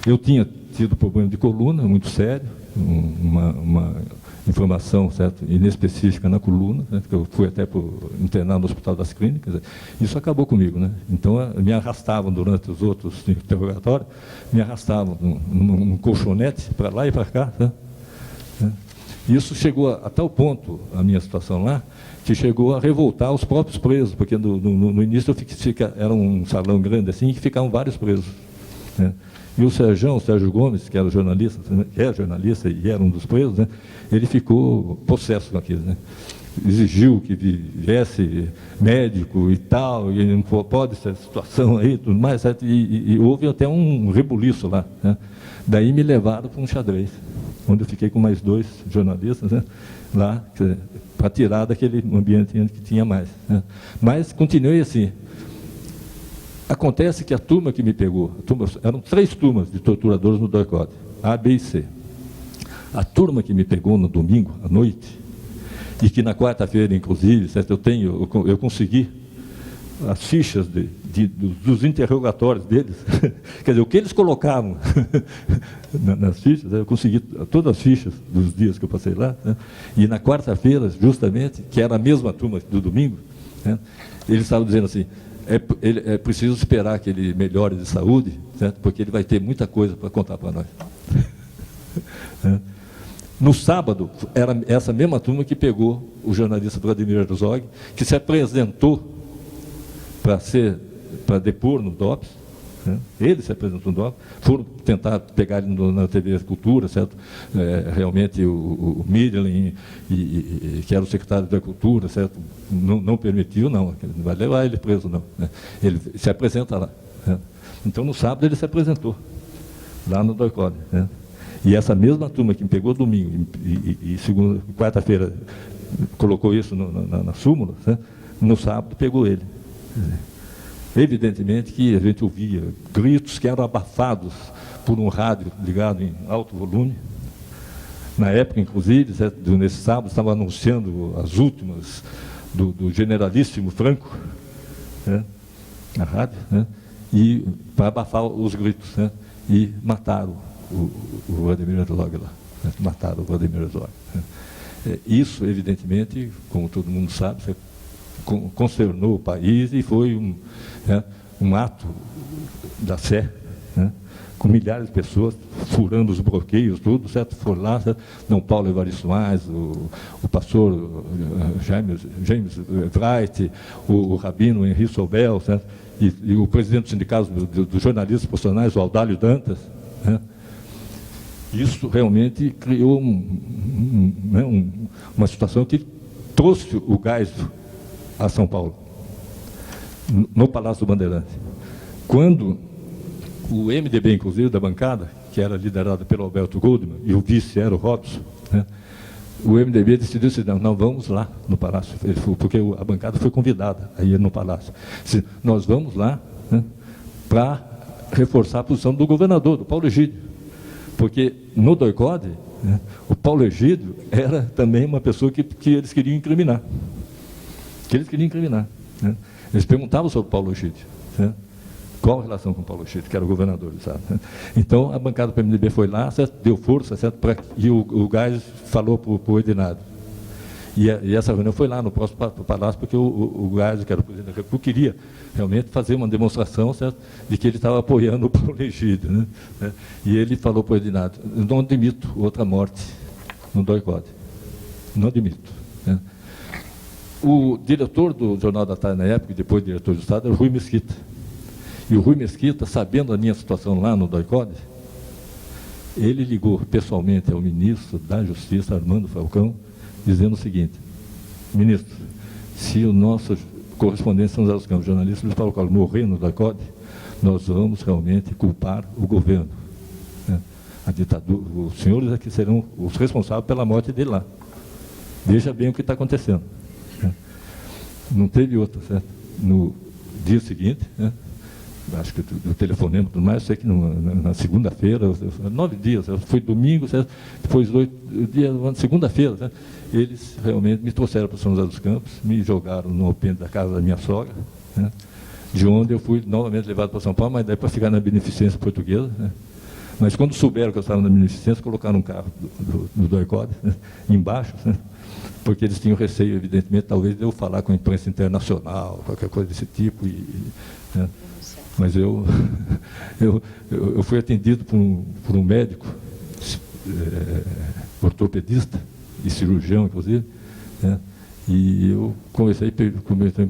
Eu tinha tido problema de coluna, muito sério, uma inflamação, certo, inespecífica na coluna, né, que eu fui até internar no Hospital das Clínicas, isso acabou comigo, né? Então, me arrastavam durante os outros interrogatórios, me arrastavam num colchonete, para lá e para cá, né? Isso chegou a tal ponto, a minha situação lá, que chegou a revoltar os próprios presos, porque no início era um salão grande assim, que ficavam vários presos, né? E o Sérgio Gomes, que era jornalista, e era um dos presos, né, ele ficou possesso com aquilo, né? Exigiu que viesse médico e tal, e não pode essa situação aí, tudo mais, certo? E houve até um rebuliço lá, né? Daí me levaram para um xadrez, onde eu fiquei com mais 2 jornalistas, né, lá, para tirar daquele ambiente que tinha mais, né? Mas continuei assim. Acontece que a turma que me pegou, eram 3 turmas de torturadores no DOI-CODE, A, B e C. A turma que me pegou no domingo, à noite, e que na quarta-feira, inclusive, certo, eu consegui as fichas dos interrogatórios deles, quer dizer, o que eles colocavam nas fichas, eu consegui todas as fichas dos dias que eu passei lá, né? E na quarta-feira, justamente, que era a mesma turma do domingo, né, eles estavam dizendo assim, é preciso esperar que ele melhore de saúde, certo? Porque ele vai ter muita coisa para contar para nós. No sábado, era essa mesma turma que pegou o jornalista Vladimir Herzog, que se apresentou para depor no DOPS, né? Ele se apresentou no DOPS, foram tentar pegar ele na TV Cultura, certo? Realmente o Midlin, que era o secretário da Cultura, certo? Não permitiu, não vai levar ele preso, não, né? Ele se apresenta lá, né? Então, no sábado, ele se apresentou lá no DOI-CODE, né? E essa mesma turma que me pegou domingo e quarta-feira colocou isso na súmula, né? No sábado pegou ele. Evidentemente que a gente ouvia gritos que eram abafados por um rádio ligado em alto volume. Na época, inclusive, certo? Nesse sábado, estava anunciando as últimas do generalíssimo Franco, né? Na rádio, né? E para abafar os gritos, né? E mataram o Vladimir Herzog lá, né? Mataram o Vladimir Herzog, né? Isso, evidentemente, como todo mundo sabe, consternou o país e foi um ato da Sé, né? Com milhares de pessoas furando os bloqueios, tudo, certo? Foram lá, certo? Dom Paulo Evaristo Soares, o pastor James Wright, o rabino Henri Sobel, certo? E o presidente do sindicato dos jornalistas profissionais, o Aldálio Dantas, né? Isso realmente criou uma situação que trouxe o gás a São Paulo, no Palácio do Bandeirante. Quando o MDB, inclusive, da bancada, que era liderada pelo Alberto Goldman, e o vice era o Robson, né? O MDB decidiu assim, não, vamos lá no Palácio, porque a bancada foi convidada a ir no Palácio. Disse, nós vamos lá, né, para reforçar a posição do governador, do Paulo Egídio, porque no DOI-CODE, né, o Paulo Egídio era também uma pessoa que eles queriam incriminar. Né? Eles perguntavam sobre o Paulo Egídio, né? Qual a relação com o Paulo Egídio, que era o governador do estado, né? Então, a bancada do PMDB foi lá, certo? Deu força, certo? E o Gás falou para o Edinardo. E essa reunião foi lá no próximo palácio, porque o Gás, que era o presidente da República, queria realmente fazer uma demonstração, certo? De que ele estava apoiando o Paulo Egídio, né? E ele falou para o Edinardo: não admito outra morte no DOI-CODE. Não admito, né? O diretor do Jornal da Tarde na época, e depois diretor do Estado, era o Rui Mesquita. E o Rui Mesquita, sabendo da minha situação lá no DOI-CODE, ele ligou pessoalmente ao ministro da Justiça, Armando Falcão, dizendo o seguinte: ministro, se o nosso correspondente São José dos Campos, jornalista Luiz Paulo Collor, morrer no DOI-CODE, nós vamos realmente culpar o governo, né? A ditadura, os senhores é que serão os responsáveis pela morte dele lá. Veja bem o que está acontecendo, né? Não teve outra, certo? No dia seguinte, né? Acho que o telefonema e tudo mais, sei que na segunda-feira, 9 dias, foi domingo, certo? Depois 8 dias, segunda-feira, certo? Eles realmente me trouxeram para São José dos Campos, me jogaram no alpendre da casa da minha sogra, né? De onde eu fui novamente levado para São Paulo, mas daí para ficar na Beneficência Portuguesa, né? Mas quando souberam que eu estava na Beneficência, colocaram um carro do DOI-CODE, né? Embaixo, né? Porque eles tinham receio, evidentemente, talvez de eu falar com a imprensa internacional, qualquer coisa desse tipo, né? Mas eu fui atendido por um médico, ortopedista e cirurgião, inclusive, né? E eu conversei,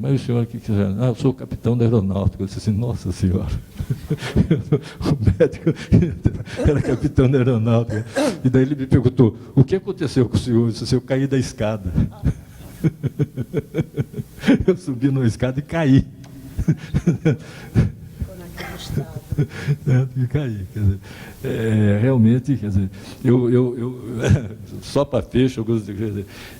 mas o senhor aqui, eu sou o capitão da aeronáutica. Eu disse assim: nossa senhora, o médico era capitão da aeronáutica. E daí ele me perguntou: o que aconteceu com o senhor? Eu disse: eu caí da escada. Eu subi numa escada e caí. E caí. Quer dizer, realmente, quer dizer, só para fechar,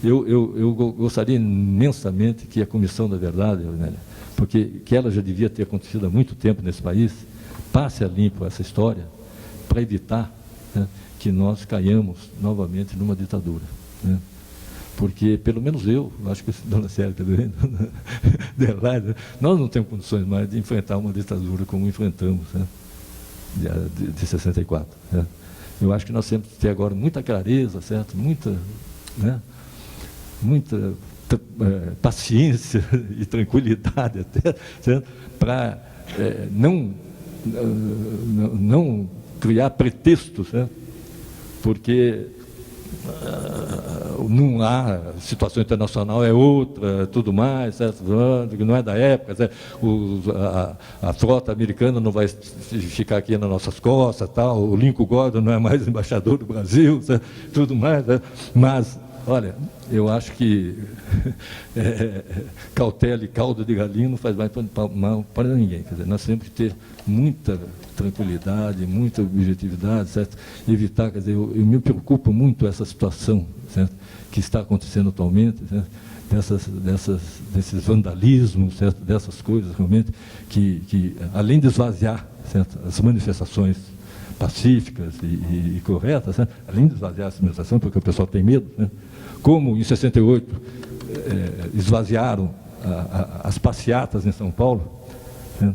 eu gostaria imensamente que a Comissão da Verdade, Nélia, porque que ela já devia ter acontecido há muito tempo nesse país, passe a limpo essa história para evitar, né, que nós caiamos novamente numa ditadura, né? Porque, pelo menos eu, acho que a dona Célia também, nós não temos condições mais de enfrentar uma ditadura como enfrentamos, né, de 64. Né? Eu acho que nós temos que ter agora muita clareza, certo? Muita paciência e tranquilidade até, certo? Para não criar pretextos, certo? Porque não há, situação internacional é outra, tudo mais, certo? Não é da época, certo? A frota americana não vai ficar aqui nas nossas costas, tal. O Lincoln Gordon não é mais embaixador do Brasil, certo? Tudo mais, certo? Mas, olha, eu acho que cautela e caldo de galinha não faz mais mal para ninguém. Quer dizer, nós temos que ter muita tranquilidade, muita objetividade, certo? Evitar, quer dizer, eu me preocupo muito essa situação, certo? Que está acontecendo atualmente, certo? Desses vandalismos, certo? Dessas coisas realmente que além de esvaziar, certo? As manifestações pacíficas e corretas, certo? Além de esvaziar essa manifestação, porque o pessoal tem medo, né? Como em 68 esvaziaram as passeatas em São Paulo, né?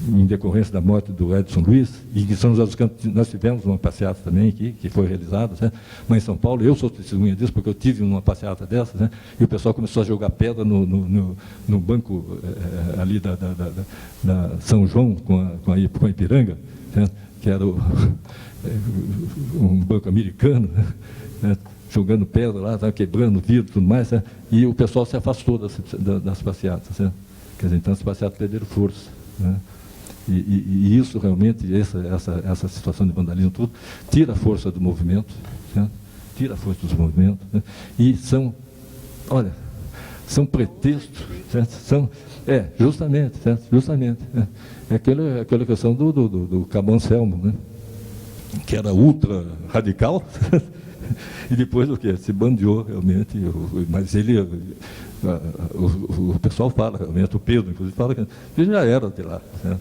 Em decorrência da morte do Edson Luiz, e em São José dos Campos nós tivemos uma passeata também aqui, que foi realizada, né? Mas em São Paulo, eu sou testemunha disso, porque eu tive uma passeata dessas, né? E o pessoal começou a jogar pedra no banco ali da São João com a Ipiranga, né? Que era um banco americano, né? Jogando pedra lá, quebrando vidro e tudo mais, né? E o pessoal se afastou das passeatas, né? Quer dizer, então as passeatas perderam força, né? E isso realmente, essa situação de vandalismo, tudo, tira a força do movimento, né? Tira a força dos movimentos, né? E são pretextos, certo? Justamente, certo? Justamente, né? É aquela questão do Cabo Anselmo, né? Que era ultra radical, e depois o quê? Se bandeou realmente, mas ele, o pessoal fala realmente, o Pedro, inclusive, fala que ele já era de lá, né?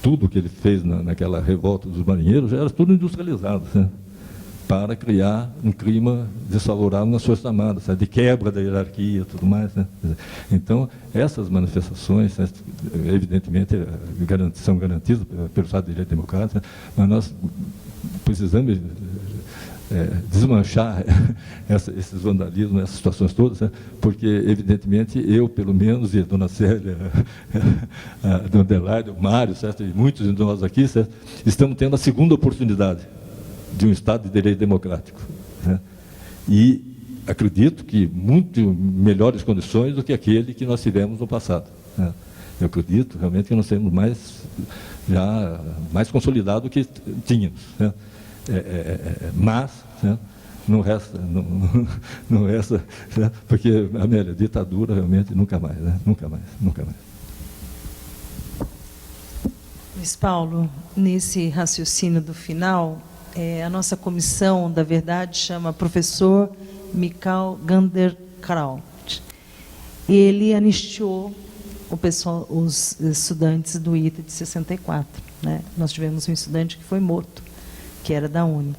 Tudo que ele fez naquela revolta dos marinheiros já era tudo industrializado, né? para criar um clima desfavorável nas Forças Armadas, de quebra da hierarquia e tudo mais. Né? Então, essas manifestações, né, evidentemente, são garantidas pelo Estado de Direito Democrático, né? Mas nós precisamos desmanchar esses vandalismos, essas situações todas, né? Porque, evidentemente, eu, pelo menos, e a dona Célia, a dona Adelaide, o Mário, certo? E muitos de nós aqui, certo? Estamos tendo a segunda oportunidade de um Estado de Direito Democrático. Né? E acredito que muito melhores condições do que aquele que nós tivemos no passado. Né? Eu acredito realmente que nós temos mais consolidado do que tínhamos. Né? Mas, né, não resta, né, porque, Amélia, ditadura realmente nunca mais, né? Nunca mais. Luiz Paulo, nesse raciocínio do final, a nossa comissão da verdade chama professor Mikhail Ganderkraut. Ele anistiou o pessoal, os estudantes do ITA de 64. Né? Nós tivemos um estudante que foi morto, que era da UNE.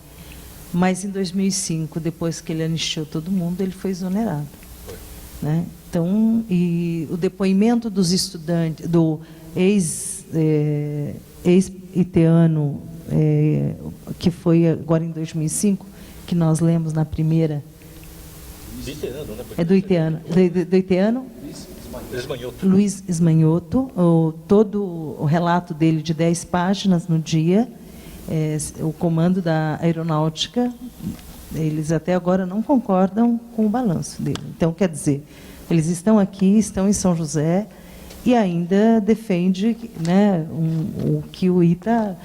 Mas, em 2005, depois que ele anistiou todo mundo, ele foi exonerado. Né? Então, e o depoimento dos estudantes, do ex-iteano, que foi agora em 2005, que nós lemos na primeira... É do iteano. Do iteano? Luiz Esmanhoto. Todo o relato dele de 10 páginas no dia... o comando da aeronáutica, eles até agora não concordam com o balanço dele. Então, quer dizer, eles estão aqui, estão em São José, e ainda defende, né, o que o ITA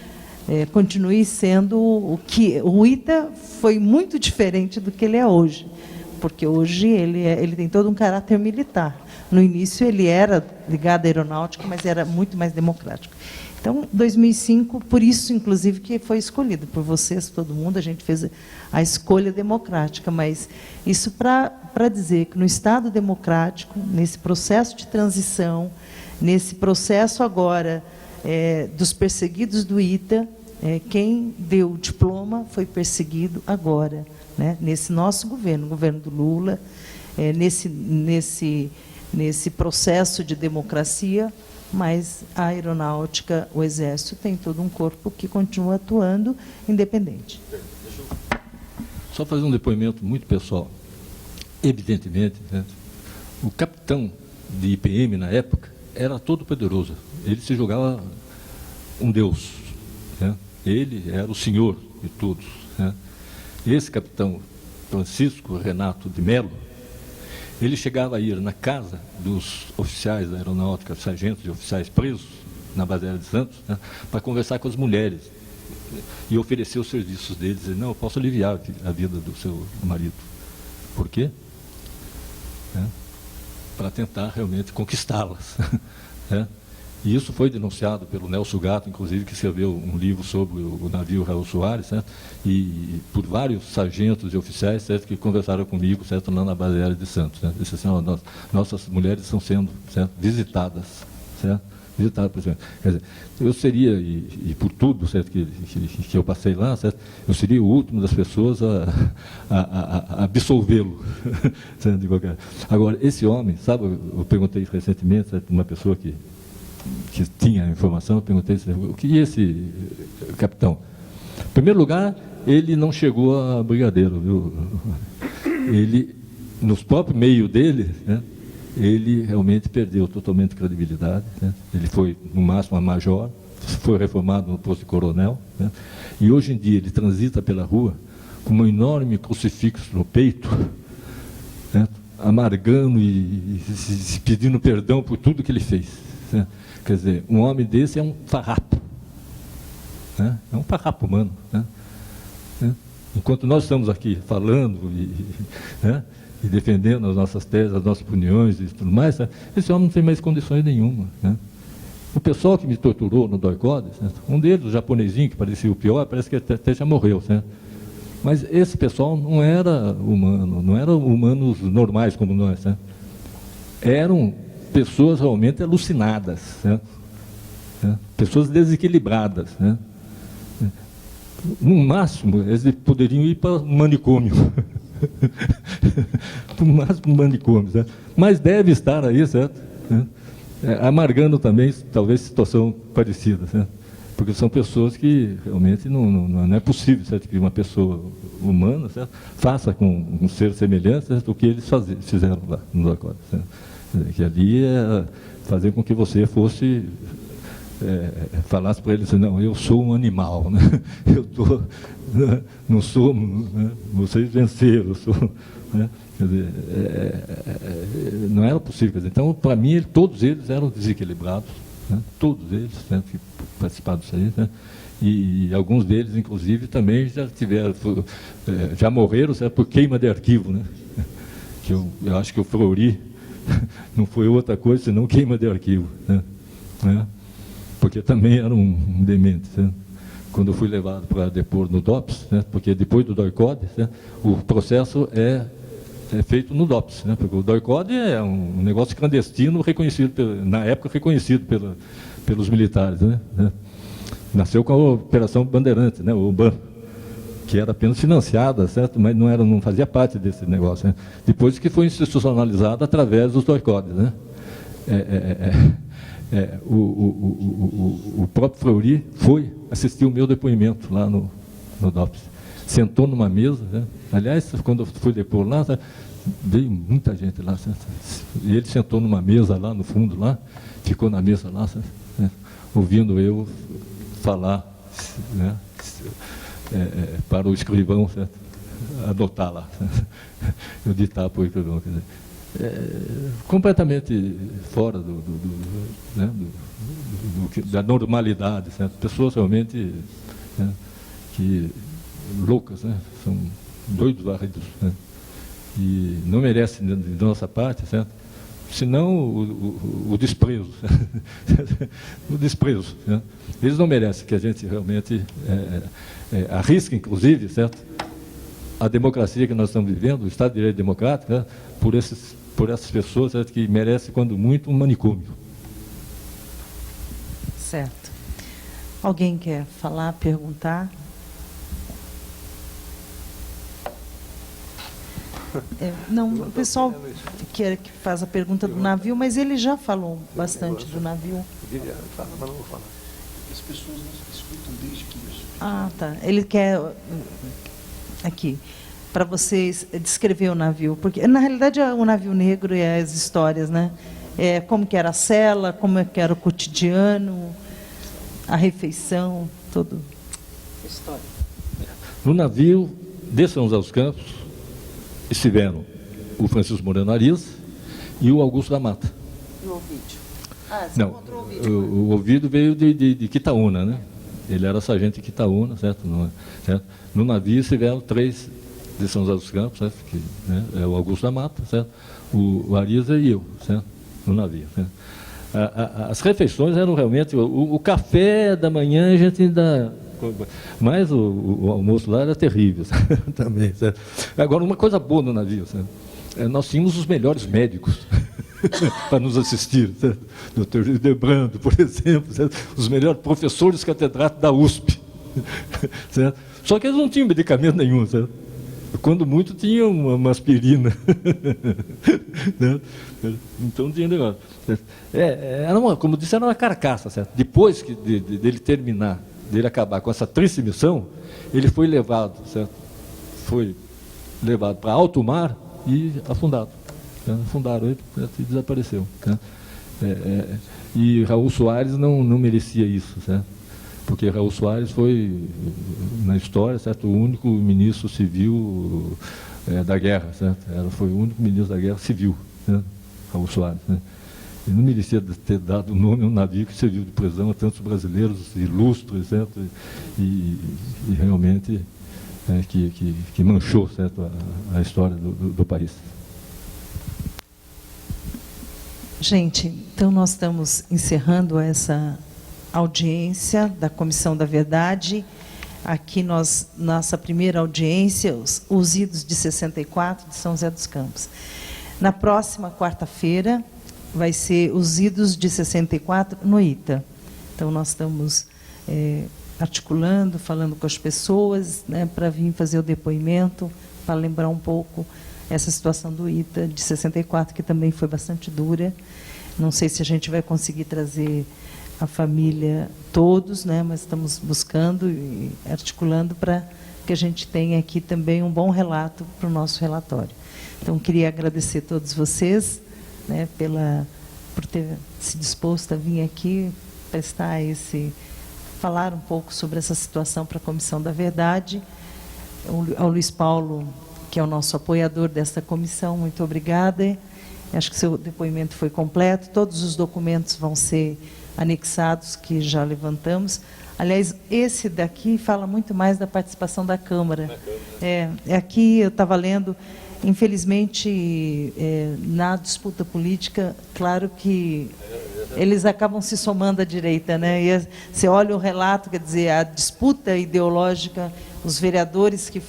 continue sendo o que... O ITA foi muito diferente do que ele é hoje, porque hoje ele tem todo um caráter militar. No início, ele era ligado à aeronáutica, mas era muito mais democrático. Então, 2005, por isso, inclusive, que foi escolhido por vocês, todo mundo, a gente fez a escolha democrática, mas isso para dizer que no Estado democrático, nesse processo de transição, nesse processo agora dos perseguidos do ITA, quem deu o diploma foi perseguido agora, né? Nesse nosso governo, o governo do Lula, nesse processo de democracia. Mas a aeronáutica, o Exército, tem todo um corpo que continua atuando independente. Só fazer um depoimento muito pessoal. Evidentemente, né, o capitão de IPM, na época, era todo poderoso. Ele se julgava um deus. Né? Ele era o senhor de todos. Né? Esse capitão, Francisco Renato de Mello, ele chegava a ir na casa dos oficiais da aeronáutica, sargentos e oficiais presos na base aérea de Santos, né, para conversar com as mulheres e oferecer os serviços deles. Dizer, não, eu posso aliviar a vida do seu marido. Por quê? Para tentar realmente conquistá-las. Né? E isso foi denunciado pelo Nelson Gato, inclusive, que escreveu um livro sobre o navio Raul Soares, certo? E por vários sargentos e oficiais, certo, que conversaram comigo, certo, lá na base aérea de Santos. Né? Disse assim, nossas mulheres estão sendo, certo, visitadas, certo? Visitadas, por exemplo. Quer dizer, eu seria, e por tudo, certo, que eu passei lá, certo, eu seria o último das pessoas a absolvê-lo. De qualquer... Agora, esse homem, sabe, eu perguntei recentemente, certo, uma pessoa que tinha a informação, eu perguntei o que é esse capitão. Em primeiro lugar, ele não chegou a brigadeiro, viu? Ele, nos próprios meios dele, né, ele realmente perdeu totalmente credibilidade. Né? Ele foi, no máximo, a major, foi reformado no posto de coronel, né? E hoje em dia ele transita pela rua com um enorme crucifixo no peito, né? Amargando e pedindo perdão por tudo que ele fez. Né? Quer dizer, um homem desse é um farrapo. Né? É um farrapo humano. Né? Enquanto nós estamos aqui falando né, e defendendo as nossas teses, as nossas opiniões e tudo mais, né, esse homem não tem mais condições nenhuma. Né? O pessoal que me torturou no DOI-CODES, né, um deles, o japonesinho, que parecia o pior, parece que até já morreu. Né? Mas esse pessoal não era humano, não eram humanos normais como nós. Né? Eram pessoas realmente alucinadas, né? Pessoas desequilibradas. Né? No máximo, eles poderiam ir para um manicômio. No máximo, um manicômio, certo? Mas deve estar aí, certo? Amargando também, talvez, situação parecida, certo? Porque são pessoas que realmente não é possível, certo? Que uma pessoa humana, certo? Faça com um ser semelhante, certo? O que eles fizeram lá no DOI-CODE, certo? Que ali é fazer com que você fosse... falasse para eles, não, eu sou um animal, né? Não sou, né? Vocês venceram, eu sou, né? Quer dizer, não era possível. Quer dizer, então, para mim, todos eles eram desequilibrados, né? Todos eles, né, que participaram disso aí, né? E alguns deles, inclusive, também já tiveram, já morreram, certo? Por queima de arquivo, né? Que eu acho que o Fleury não foi outra coisa senão queima de arquivo, né? Porque também era um demente, certo? Quando eu fui levado para depor no DOPS, né? Porque depois do DOI-CODE, né, o processo é feito no DOPS, né? Porque o DOI-CODE é um negócio clandestino reconhecido, na época reconhecido pelos militares, né? Nasceu com a Operação Bandeirante, né? O BAN, que era apenas financiada, certo? Mas não fazia parte desse negócio, né? Depois que foi institucionalizada através dos DOI-CODES, né? O próprio Fleury foi assistir o meu depoimento lá no DOPS. Sentou numa mesa, né? Aliás, quando eu fui depor lá, veio muita gente lá, certo? E ele sentou numa mesa lá no fundo, lá, ficou na mesa lá, certo? Ouvindo eu falar, né? Para o escrivão, certo? Anotar lá, certo? Eu ditar para o escrivão, quer dizer, completamente fora né, da normalidade, certo? Pessoas realmente, né, que loucas, né? São doidos varridos, né? E não merecem de nossa parte, certo? Senão o desprezo, o desprezo, né? Eles não merecem que a gente realmente arrisque, inclusive, certo? A democracia que nós estamos vivendo, o Estado de Direito Democrático, né? Por essas pessoas, certo? Que merecem, quando muito, um manicômio. Certo. Alguém quer falar, perguntar? Não, o pessoal que faz a pergunta do navio, mas ele já falou bastante do navio. Mas não vou falar. As pessoas não escutam desde que isso. Ah, tá. Ele quer aqui para vocês descrever o navio, porque na realidade é o navio negro e as histórias, né? Como que era a cela, como que era o cotidiano, a refeição, tudo. História. No navio de São José dos Campos estiveram o Francisco Moreno Arias e o Augusto da Mata. E o Ovídio? Ah, você Não, encontrou o Ovídio? o Ovídio veio de Quitaúna, né? Ele era sargento de Quitaúna, certo? Certo? No navio estiveram 3 de São José dos Campos, certo? Que, né, é o Augusto da Mata, certo? O Arias e eu, certo? No navio, certo? As refeições eram realmente... O café da manhã a gente ainda... Mas o almoço lá era terrível, também, certo? Agora, uma coisa boa no navio, certo? Nós tínhamos os melhores médicos para nos assistir, certo? Dr. Gildebrando, por exemplo, certo? Os melhores professores catedráticos da USP, certo? Só que eles não tinham medicamento nenhum, certo? Quando muito tinha uma aspirina, né? Então não tinha negócio. Como eu disse, era uma carcaça, certo? Depois dele terminar, dele acabar com essa triste missão, ele foi levado, certo? Foi levado para alto mar e afundado. Né? Afundaram ele, certo? E desapareceu. Né? E Raul Soares não merecia isso, certo? Porque Raul Soares foi, na história, certo, o único ministro civil da guerra, certo? Foi o único ministro da guerra civil, né? Raul Soares, né? Ele não merecia ter dado o nome a um navio que serviu de prisão a tantos brasileiros ilustres, certo? E realmente que manchou, certo, a história do país. Gente, então nós estamos encerrando essa audiência da Comissão da Verdade. Aqui nossa primeira audiência, os idos de 64 de São José dos Campos. Na próxima quarta-feira vai ser os idos de 64 no ITA. Então nós estamos articulando, falando com as pessoas, né, para vir fazer o depoimento, para lembrar um pouco essa situação do ITA de 64, que também foi bastante dura. Não sei se a gente vai conseguir trazer a família todos, né, mas estamos buscando e articulando para que a gente tenha aqui também um bom relato para o nosso relatório. Então, queria agradecer a todos vocês, né, por ter se disposto a vir aqui falar um pouco sobre essa situação para a Comissão da Verdade. Ao Luiz Paulo, que é o nosso apoiador desta comissão, muito obrigada. Acho que seu depoimento foi completo. Todos os documentos vão ser anexados, que já levantamos. Aliás, esse daqui fala muito mais da participação da Câmara. Aqui eu estava lendo, infelizmente, na disputa política, claro que eles acabam se somando à direita, né? E você olha o relato, quer dizer, a disputa ideológica, os vereadores que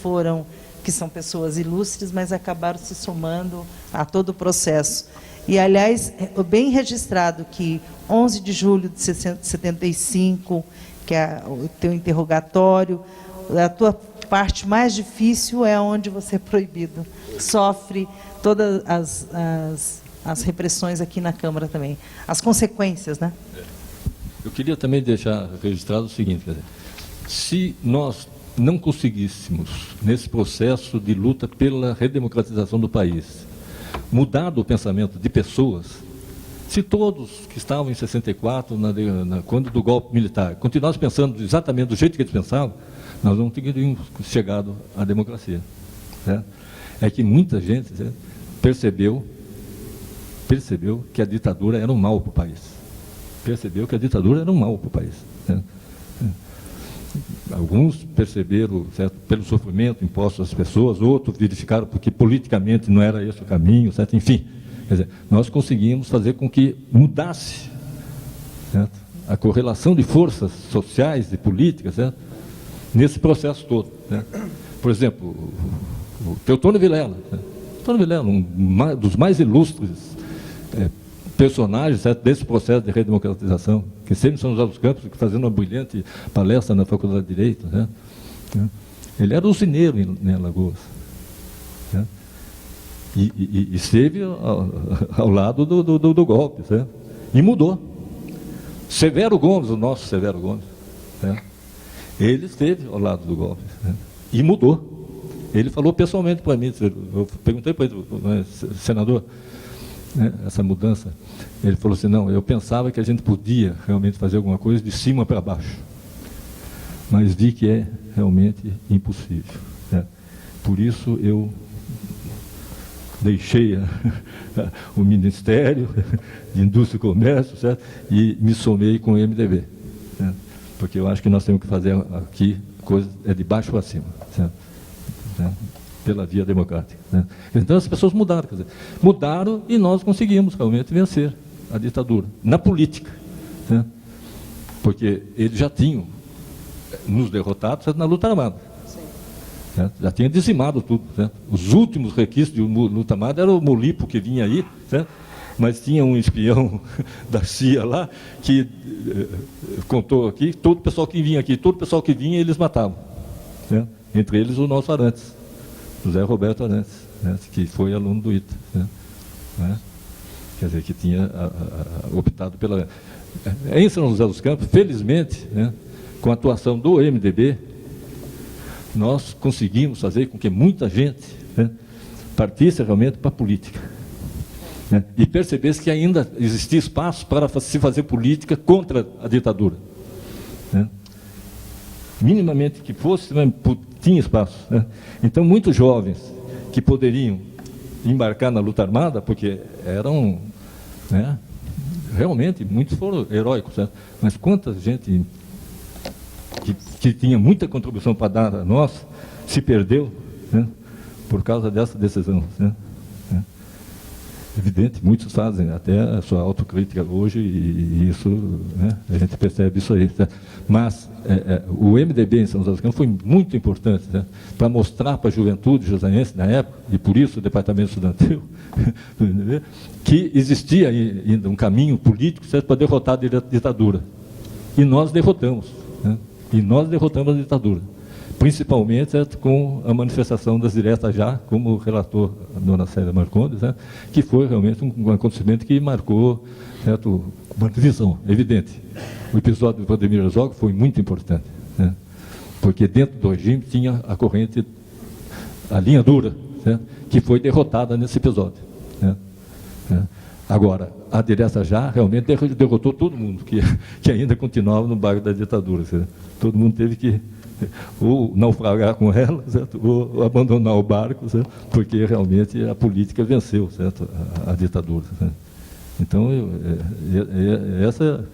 são pessoas ilustres, mas acabaram se somando a todo o processo. E, aliás, bem registrado que 11 de julho de 75, que é o teu interrogatório, a tua parte mais difícil é onde você é proibido. Sofre todas as repressões aqui na Câmara também. As consequências, né? Eu queria também deixar registrado o seguinte, quer dizer, se nós não conseguíssemos, nesse processo de luta pela redemocratização do país, mudar o pensamento de pessoas, se todos que estavam em 64, quando do golpe militar, continuassem pensando exatamente do jeito que eles pensavam, nós não teríamos chegado à democracia. Né? É que muita gente, né, percebeu que a ditadura era um mal para o país. Percebeu que a ditadura era um mal para o país. Né? Alguns perceberam, certo, pelo sofrimento imposto às pessoas, outros verificaram porque politicamente não era esse o caminho, certo? Enfim, quer dizer, nós conseguimos fazer com que mudasse, certo, a correlação de forças sociais e políticas, certo, nesse processo todo. Né? Por exemplo, o Teotônio Vilela. Né? Teotônio Vilela, um dos mais ilustres personagens, certo, desse processo de redemocratização, que sempre são José dos Campos, fazendo uma brilhante palestra na Faculdade de Direito. Né? Ele era usineiro em Alagoas. Né? E esteve ao lado do golpe. Certo? E mudou. Severo Gomes, o nosso Severo Gomes, né? Ele esteve ao lado do golpe. Né? E mudou. Ele falou pessoalmente para mim, eu perguntei para ele, senador, né, essa mudança, ele falou assim, não, eu pensava que a gente podia realmente fazer alguma coisa de cima para baixo, mas vi que é realmente impossível. Né? Por isso eu deixei o Ministério de Indústria e Comércio, certo? E me somei com o MDB, né? Porque eu acho que nós temos que fazer aqui coisas de baixo para cima, certo? Né? Pela via democrática. Né? Então as pessoas mudaram, quer dizer, mudaram e nós conseguimos realmente vencer a ditadura, na política. Né? Porque eles já tinham nos derrotado, certo, na luta armada. Certo? Já tinha dizimado tudo. Certo? Os últimos requisitos de luta armada era o Molipo que vinha aí, certo? Mas tinha um espião da CIA lá que contou aqui, todo o pessoal que vinha aqui, todo o pessoal que vinha, eles matavam. Certo? Entre eles o nosso Arantes. José Roberto Arantes, né, que foi aluno do ITA, né, quer dizer, que tinha optado pela... Em São José dos Campos, felizmente, né, com a atuação do MDB, nós conseguimos fazer com que muita gente, né, partisse realmente para a política. Né, e percebesse que ainda existia espaço para se fazer política contra a ditadura. Né. Minimamente que fosse, mas tinha espaço. Né? Então, muitos jovens que poderiam embarcar na luta armada, porque eram, né, realmente, muitos foram heróicos, certo? Mas quanta gente que tinha muita contribuição para dar a nós, se perdeu, né, por causa dessa decisão. Né? Evidente, muitos fazem até a sua autocrítica hoje, e isso, né, a gente percebe isso aí. Certo? Mas o MDB em São José dos Campos foi muito importante, né, para mostrar para a juventude joseense na época, e por isso o departamento estudantil, que existia ainda um caminho político, certo, para derrotar a ditadura. E nós derrotamos. Né? E nós derrotamos a ditadura, principalmente, certo, com a manifestação das diretas já, como relatou a dona Célia Marcondes, certo, que foi realmente um acontecimento que marcou, certo, uma divisão evidente. O episódio do Vladimir Herzog foi muito importante, né, porque dentro do regime tinha a corrente, a linha dura, certo, que foi derrotada nesse episódio. Né, né. Agora, a direta já realmente derrotou todo mundo que ainda continuava no barco da ditadura. Certo? Todo mundo teve que ou naufragar com ela, certo? Ou abandonar o barco, certo? Porque realmente a política venceu, certo? A ditadura. Certo? Então, essa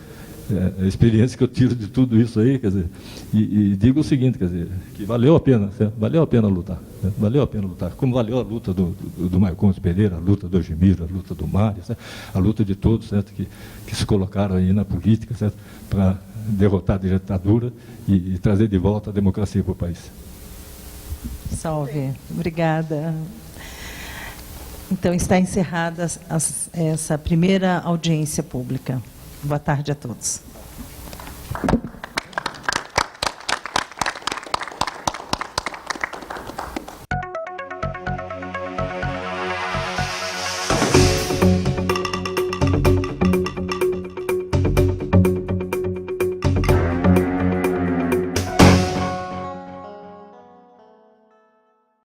é a experiência que eu tiro de tudo isso aí, quer dizer, e digo o seguinte, quer dizer, que valeu a pena, certo? Valeu a pena lutar, certo? Valeu a pena lutar, como valeu a luta do Marcondes Pereira, a luta do Ogimiro, a luta do Mário, certo? A luta de todos, certo? Que se colocaram aí na política, certo? Para derrotar a ditadura e trazer de volta a democracia para o país. Salve, obrigada. Então, está encerrada essa primeira audiência pública. Boa tarde a todos.